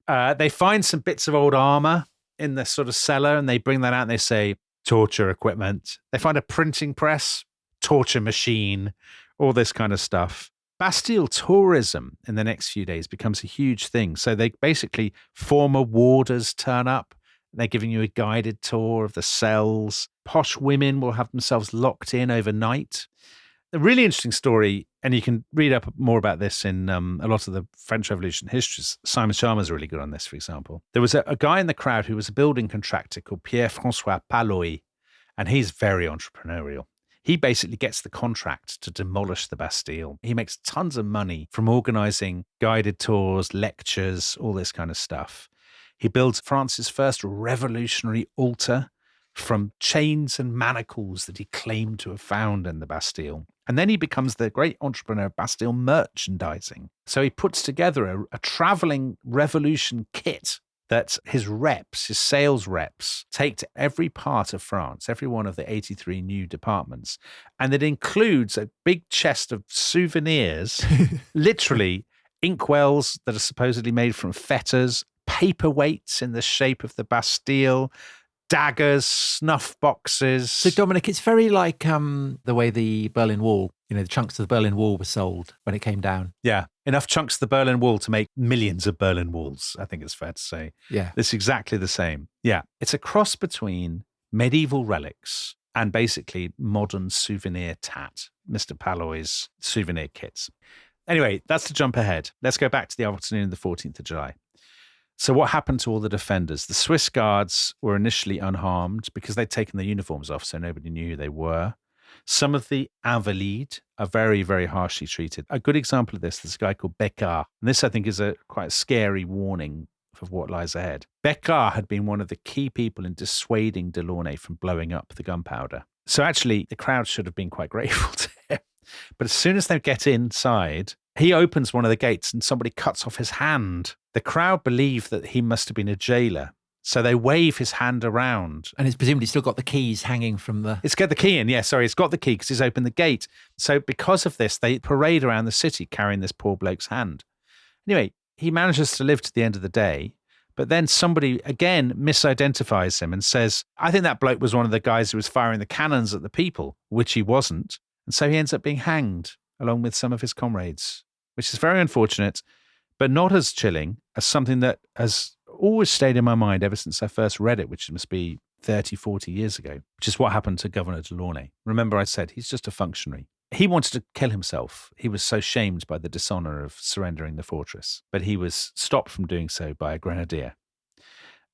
They find some bits of old armor in the sort of cellar, and they bring that out and they say torture equipment. They find a printing press, torture machine, all this kind of stuff. Bastille tourism in the next few days becomes a huge thing. So they basically, former warders turn up. They're giving you a guided tour of the cells. Posh women will have themselves locked in overnight. A really interesting story, and you can read up more about this in a lot of the French Revolution histories. Simon Schama's really good on this, for example. There was a guy in the crowd who was a building contractor called Pierre-François Palloy, and he's very entrepreneurial. He basically gets the contract to demolish the Bastille. He makes tons of money from organizing guided tours, lectures, all this kind of stuff. He builds France's first revolutionary altar from chains and manacles that he claimed to have found in the Bastille. And then he becomes the great entrepreneur of Bastille merchandising. So he puts together a traveling revolution kit that his reps, his sales reps, take to every part of France, every one of the 83 new departments. And it includes a big chest of souvenirs, literally inkwells that are supposedly made from fetters, paperweights in the shape of the Bastille, daggers, snuff boxes. So, Dominic, it's very like the way the Berlin Wall, the chunks of the Berlin Wall were sold when it came down. Yeah, enough chunks of the Berlin Wall to make millions of Berlin Walls, I think it's fair to say. Yeah. It's exactly the same. Yeah, it's a cross between medieval relics and basically modern souvenir tat, Mr. Palloy's souvenir kits. Anyway, that's to jump ahead. Let's go back to the afternoon of the 14th of July. So what happened to all the defenders? The Swiss guards were initially unharmed because they'd taken their uniforms off, so nobody knew who they were. Some of the invalides are very, very harshly treated. A good example of this is a guy called Becard. And this, I think, is a quite scary warning of what lies ahead. Becard had been one of the key people in dissuading Delaunay from blowing up the gunpowder. So actually, the crowd should have been quite grateful to him. But as soon as they get inside, he opens one of the gates and somebody cuts off his hand. The crowd believe that he must have been a jailer. So they wave his hand around. And it's presumably still got the keys hanging from the... It's got the key in, it's got the key because he's opened the gate. So because of this, they parade around the city carrying this poor bloke's hand. Anyway, he manages to live to the end of the day. But then somebody, again, misidentifies him and says, I think that bloke was one of the guys who was firing the cannons at the people, which he wasn't. And so he ends up being hanged along with some of his comrades, which is very unfortunate, but not as chilling as something that has always stayed in my mind ever since I first read it, which must be 30, 40 years ago, which is what happened to Governor Delaunay. Remember I said he's just a functionary. He wanted to kill himself. He was so shamed by the dishonor of surrendering the fortress, but he was stopped from doing so by a grenadier.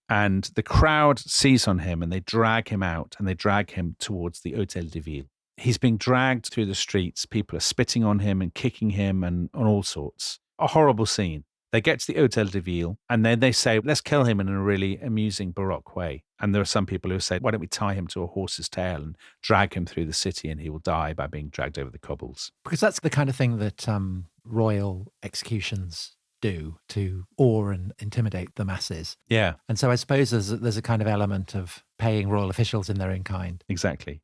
And the crowd seize on him and they drag him out and they drag him towards the Hôtel de Ville. He's being dragged through the streets. People are spitting on him and kicking him and on all sorts. A horrible scene. They get to the Hôtel de Ville and then they say, let's kill him in a really amusing Baroque way. And there are some people who say, why don't we tie him to a horse's tail and drag him through the city and he will die by being dragged over the cobbles. Because that's the kind of thing that royal executions do to awe and intimidate the masses. Yeah, And so I suppose there's a kind of element of paying royal officials in their own kind. exactly.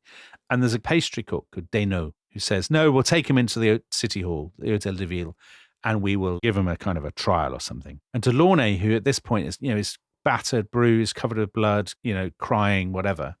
And there's a pastry cook called Desnos who says, no, we'll take him into the city hall, the Hôtel de Ville, and we will give him a kind of a trial or something. And Delaunay, who at this point is battered, bruised, covered with blood, crying, whatever,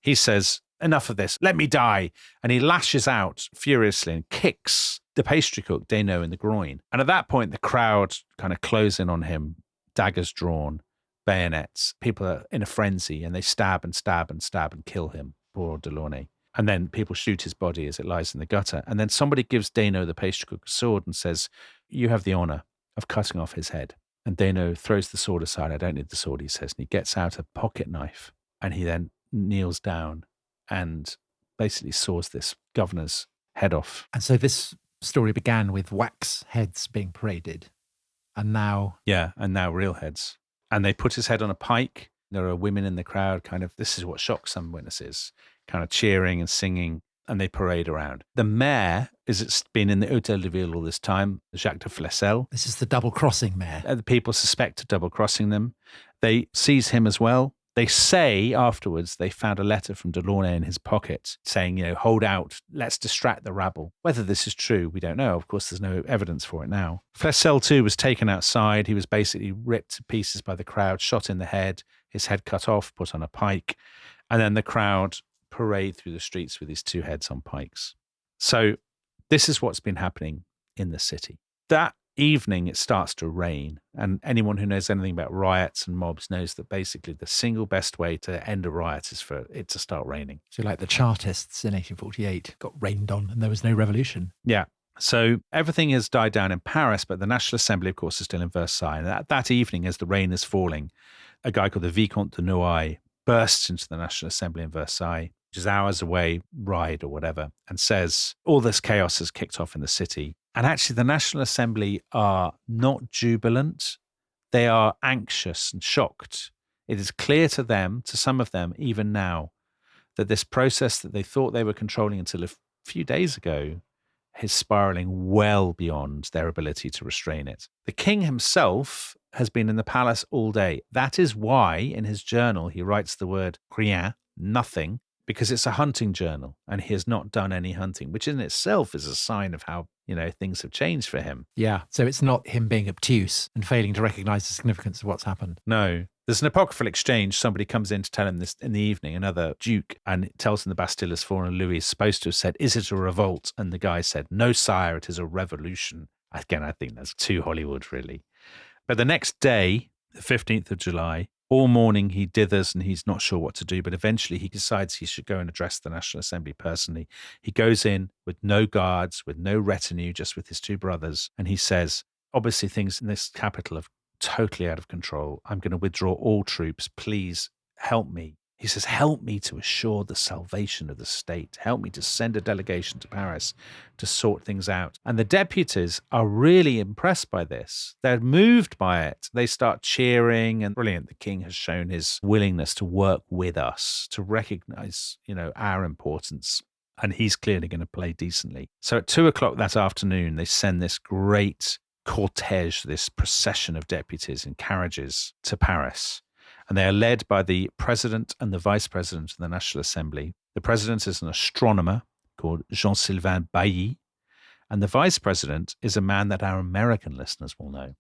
he says, enough of this, let me die. And he lashes out furiously and kicks the pastry cook, Desnos, in the groin. And at that point, the crowd kind of close in on him, daggers drawn, bayonets. People are in a frenzy and they stab and stab and stab and kill him, poor Delaunay. And then people shoot his body as it lies in the gutter. And then somebody gives Desnos, the pastry cook, a sword and says, you have the honor of cutting off his head. And Desnos throws the sword aside. I don't need the sword, he says. And he gets out a pocket knife and he then kneels down and basically saws this governor's head off. And so this story began with wax heads being paraded. And now... Yeah, and now real heads. And they put his head on a pike. There are women in the crowd this is what shocks some witnesses, kind of cheering and singing, and they parade around. The mayor has been in the Hôtel de Ville all this time, Jacques de Flesselles. This is the double-crossing mayor. The people suspect of double-crossing them. They seize him as well. They say afterwards they found a letter from Delaunay in his pocket saying, hold out, let's distract the rabble. Whether this is true, we don't know. Of course, there's no evidence for it now. Flesselles, too, was taken outside. He was basically ripped to pieces by the crowd, shot in the head, his head cut off, put on a pike. And then the crowd parade through the streets with his two heads on pikes. So this is what's been happening in the city. That evening, it starts to rain. And anyone who knows anything about riots and mobs knows that basically the single best way to end a riot is for it to start raining. So like the Chartists in 1848 got rained on and there was no revolution. Yeah. So everything has died down in Paris, but the National Assembly, of course, is still in Versailles. And that evening, as the rain is falling, a guy called the Vicomte de Noailles bursts into the National Assembly in Versailles, which is hours away, ride or whatever, and says, all this chaos has kicked off in the city. And actually, the National Assembly are not jubilant. They are anxious and shocked. It is clear to them, to some of them, even now, that this process that they thought they were controlling until a few days ago is spiraling well beyond their ability to restrain it. The king himself has been in the palace all day. That is why, in his journal, he writes the word rien, nothing, because it's a hunting journal and he has not done any hunting, which in itself is a sign of how, things have changed for him. Yeah. So it's not him being obtuse and failing to recognize the significance of what's happened. No. There's an apocryphal exchange. Somebody comes in to tell him this in the evening, another duke, and tells him the Bastille has fallen. And Louis is supposed to have said, is it a revolt? And the guy said, no, sire, it is a revolution. Again, I think that's too Hollywood, really. But the next day, the 15th of July, all morning he dithers and he's not sure what to do, but eventually he decides he should go and address the National Assembly personally. He goes in with no guards, with no retinue, just with his two brothers. And he says, obviously things in this capital are totally out of control. I'm going to withdraw all troops. Please help me. He says, help me to assure the salvation of the state. Help me to send a delegation to Paris to sort things out. And the deputies are really impressed by this. They're moved by it. They start cheering and brilliant. The king has shown his willingness to work with us, to recognize, our importance. And he's clearly going to play decently. So at 2:00 that afternoon, they send this great cortege, this procession of deputies in carriages to Paris. And they are led by the president and the vice president of the National Assembly. The president is an astronomer called Jean-Sylvain Bailly. And the vice president is a man that our American listeners will know,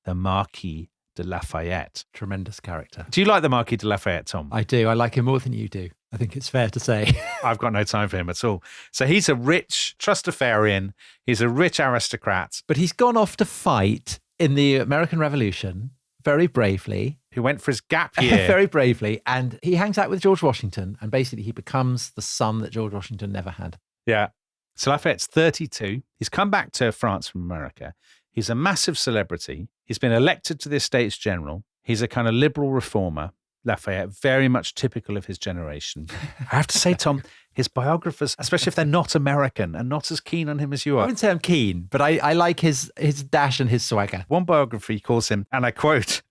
the Marquis de Lafayette. Tremendous character. Do you like the Marquis de Lafayette, Tom? I do. I like him more than you do. I think it's fair to say. I've got no time for him at all. So he's a rich trustafarian. He's a rich aristocrat. But he's gone off to fight in the American Revolution very bravely. Who went for his gap year. Very bravely. And he hangs out with George Washington. And basically he becomes the son that George Washington never had. Yeah. So Lafayette's 32. He's come back to France from America. He's a massive celebrity. He's been elected to the Estates General. He's a kind of liberal reformer. Lafayette, very much typical of his generation. I have to say, Tom, his biographers, especially if they're not American and not as keen on him as you I are. wouldn't say I'm keen, but I like his dash and his swagger. One biography calls him, and I quote,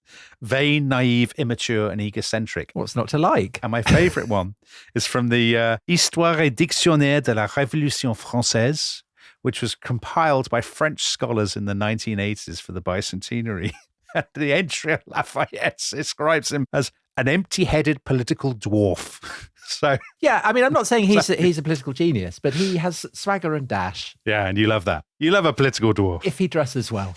vain, naive, immature, and egocentric. What's not to like? And my favorite one is from the Histoire et Dictionnaire de la Révolution Française, which was compiled by French scholars in the 1980s for the bicentenary. The entry of Lafayette describes him as an empty-headed political dwarf. So Yeah, I mean, I'm not saying he's a political genius, but he has swagger and dash. yeah, and you love that. You love a political dwarf. If he dresses well.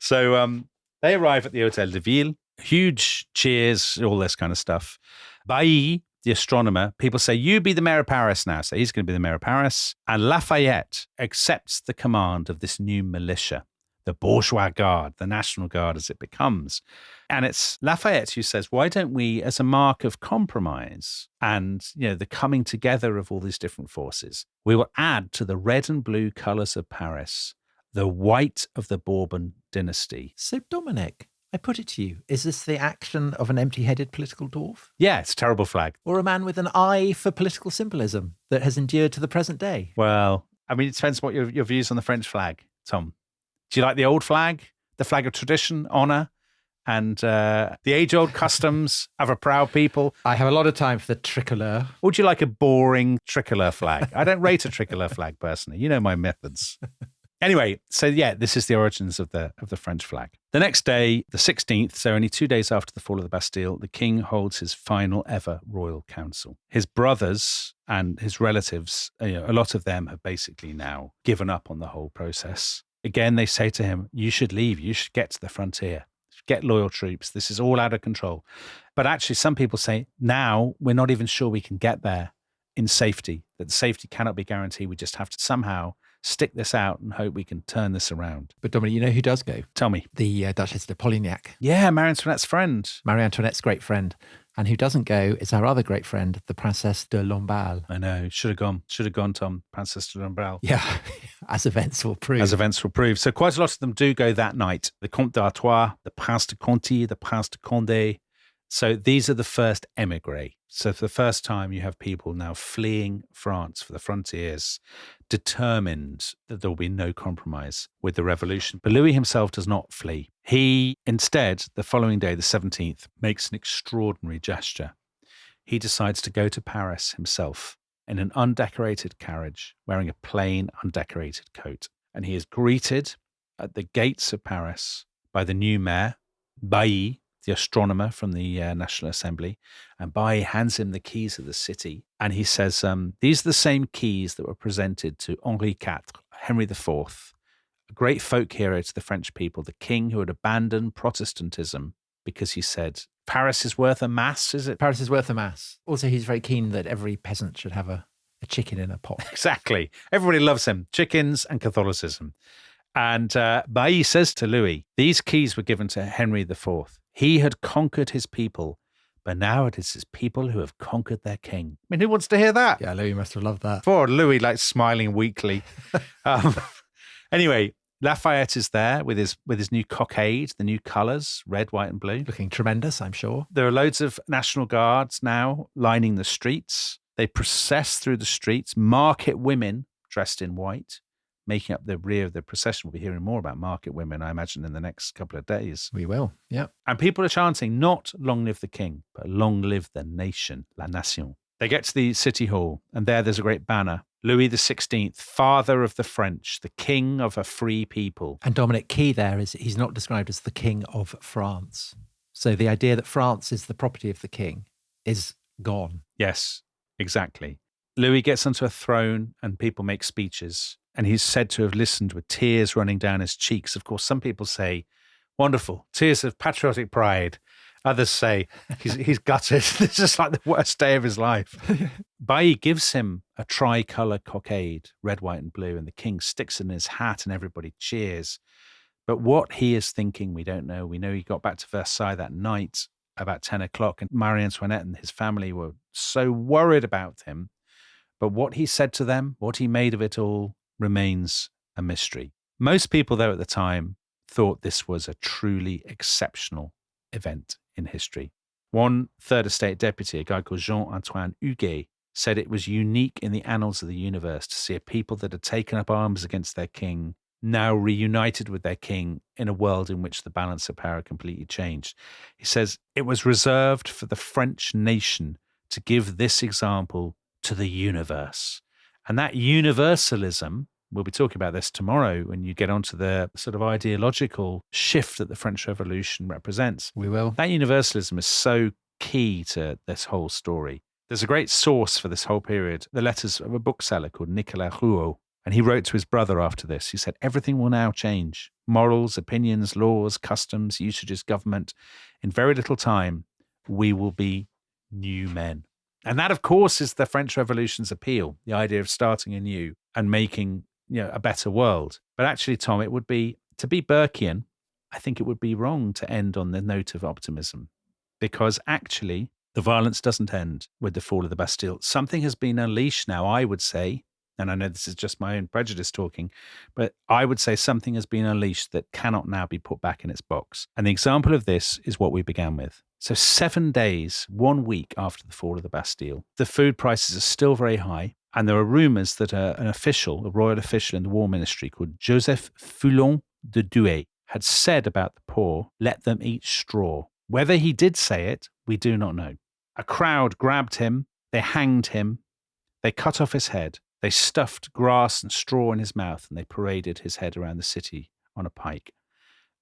So they arrive at the Hôtel de Ville. Huge cheers, all this kind of stuff. Bailly, the astronomer, people say, you be the mayor of Paris now. So he's going to be the mayor of Paris. And Lafayette accepts the command of this new militia, the bourgeois guard, the National Guard as it becomes. And it's Lafayette who says, why don't we, as a mark of compromise and, the coming together of all these different forces, we will add to the red and blue colours of Paris the white of the Bourbon dynasty. So, Dominic, I put it to you, is this the action of an empty-headed political dwarf? Yeah, it's a terrible flag. Or a man with an eye for political symbolism that has endured to the present day? Well, I mean, it depends what your views on the French flag, Tom. Do you like the old flag, the flag of tradition, honour, and the age-old customs of a proud people? I have a lot of time for the tricolour. Or would you like a boring tricolour flag? I don't rate a tricolour flag personally. You know my methods. Anyway, so yeah, this is the origins of the French flag. The next day, the 16th, so only 2 days after the fall of the Bastille, the king holds his final ever royal council. His brothers and his relatives, a lot of them have basically now given up on the whole process. Again, they say to him, you should leave. You should get to the frontier. Get loyal troops. This is all out of control. But actually, some people say, now we're not even sure we can get there in safety, that safety cannot be guaranteed. We just have to somehow stick this out and hope we can turn this around. But Dominic, you know who does go? Tell me. The Duchess de Polignac. Yeah, Marie Antoinette's friend. Marie Antoinette's great friend. And who doesn't go is our other great friend, the Princess de Lamballe. I know. Should have gone, Tom. Princess de Lamballe. Yeah, as events will prove. As events will prove. So quite a lot of them do go that night. The Comte d'Artois, the Prince de Conti, the Prince de Condé. So these are the first émigrés. So for the first time, you have people now fleeing France for the frontiers, determined that there will be no compromise with the revolution. But Louis himself does not flee. He instead, the following day, the 17th, makes an extraordinary gesture. He decides to go to Paris himself in an undecorated carriage, wearing a plain, undecorated coat. And he is greeted at the gates of Paris by the new mayor, Bailly, the astronomer from the National Assembly, and Bailly hands him the keys of the city. And he says, these are the same keys that were presented to Henri IV, Henry IV, a great folk hero to the French people, the king who had abandoned Protestantism because he said, Paris is worth a mass, is it? Paris is worth a mass. Also, he's very keen that every peasant should have a chicken in a pot. Exactly. Everybody loves him. Chickens and Catholicism. And Bailly says to Louis, these keys were given to Henry IV. He had conquered his people, but now it is his people who have conquered their king. I mean, who wants to hear that? Yeah, Louis must have loved that. Poor Louis, like smiling weakly. Anyway, Lafayette is there with his new cockade, the new colours, red, white and blue. Looking tremendous, I'm sure. There are loads of National Guards now lining the streets. They process through the streets, market women dressed in white, making up the rear of the procession. We'll be hearing more about market women, I imagine, in the next couple of days. We will, yeah. And people are chanting, not long live the king, but long live the nation, la nation. They get to the city hall, and there's a great banner. Louis XVI, father of the French, the king of a free people. And Dominic, key there is he's not described as the king of France. So the idea that France is the property of the king is gone. Yes, exactly. Louis gets onto a throne and people make speeches. And he's said to have listened with tears running down his cheeks. Of course, some people say, wonderful, tears of patriotic pride. Others say, he's gutted. This is like the worst day of his life. Bailly gives him a tricolour cockade, red, white and blue, and the king sticks it in his hat and everybody cheers. But what he is thinking, we don't know. We know he got back to Versailles that night about 10 o'clock, and Marie Antoinette and his family were so worried about him. But what he said to them, what he made of it all, remains a mystery. Most people, though, at the time thought this was a truly exceptional event in history. One third estate deputy, a guy called Jean-Antoine Huguet, said it was unique in the annals of the universe to see a people that had taken up arms against their king now reunited with their king in a world in which the balance of power completely changed. He says it was reserved for the French nation to give this example to the universe. And that universalism We'll be talking about this tomorrow when you get onto the sort of ideological shift that the French Revolution represents. We will. That universalism is so key to this whole story. There's a great source for this whole period, the letters of a bookseller called Nicolas Rouault. And he wrote to his brother after this. He said, everything will now change. Morals, opinions, laws, customs, usages, government. In very little time, we will be new men. And that, of course, is the French Revolution's appeal, the idea of starting anew and making, a better world. But actually, Tom, it would be, to be Burkean, I think it would be wrong to end on the note of optimism, because actually the violence doesn't end with the fall of the Bastille. Something has been unleashed now, I would say, and I know this is just my own prejudice talking, but I would say something has been unleashed that cannot now be put back in its box. And the example of this is what we began with. So 7 days, 1 week after the fall of the Bastille, the food prices are still very high. And there are rumors that an official, a royal official in the war ministry called Joseph Foulon de Douai, had said about the poor, let them eat straw. Whether he did say it, we do not know. A crowd grabbed him, they hanged him, they cut off his head, they stuffed grass and straw in his mouth, and they paraded his head around the city on a pike.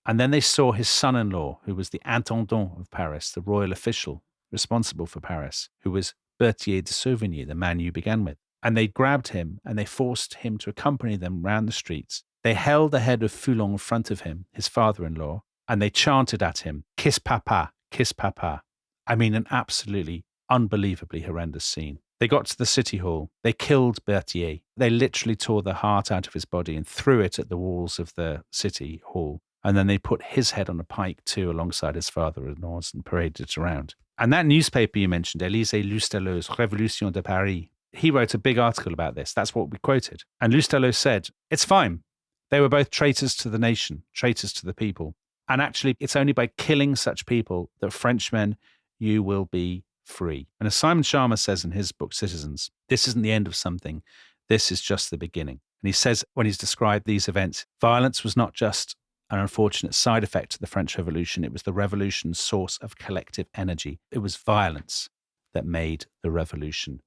And then they saw his son-in-law, who was the intendant of Paris, the royal official responsible for Paris, who was Berthier de Sauvigny, the man you began with. And they grabbed him and they forced him to accompany them round the streets. They held the head of Foulon in front of him, his father-in-law, and they chanted at him, kiss papa, kiss papa. I mean, an absolutely unbelievably horrendous scene. They got to the city hall. They killed Berthier. They literally tore the heart out of his body and threw it at the walls of the city hall. And then they put his head on a pike too, alongside his father-in-law's, and paraded it around. And that newspaper you mentioned, Élisée Loustalot's Révolution de Paris, he wrote a big article about this. That's what we quoted. And Loustalot said, it's fine. They were both traitors to the nation, traitors to the people. And actually, it's only by killing such people that Frenchmen, you will be free. And as Simon Schama says in his book, Citizens, this isn't the end of something. This is just the beginning. And he says, when he's described these events, violence was not just an unfortunate side effect of the French Revolution. It was the revolution's source of collective energy. It was violence that made the revolution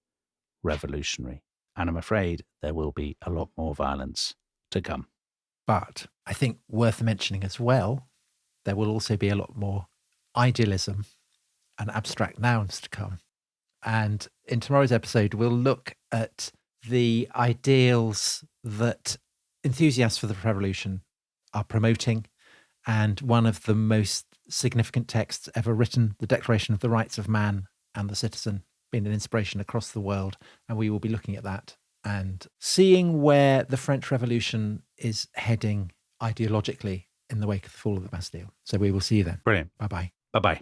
revolutionary. And I'm afraid there will be a lot more violence to come. But I think worth mentioning as well, there will also be a lot more idealism and abstract nouns to come. And in tomorrow's episode, we'll look at the ideals that enthusiasts for the revolution are promoting. And one of the most significant texts ever written, the Declaration of the Rights of Man and the Citizen, been an inspiration across the world. And we will be looking at that and seeing where the French Revolution is heading ideologically in the wake of the fall of the Bastille. So we will see you then. Brilliant. Bye-bye. Bye-bye.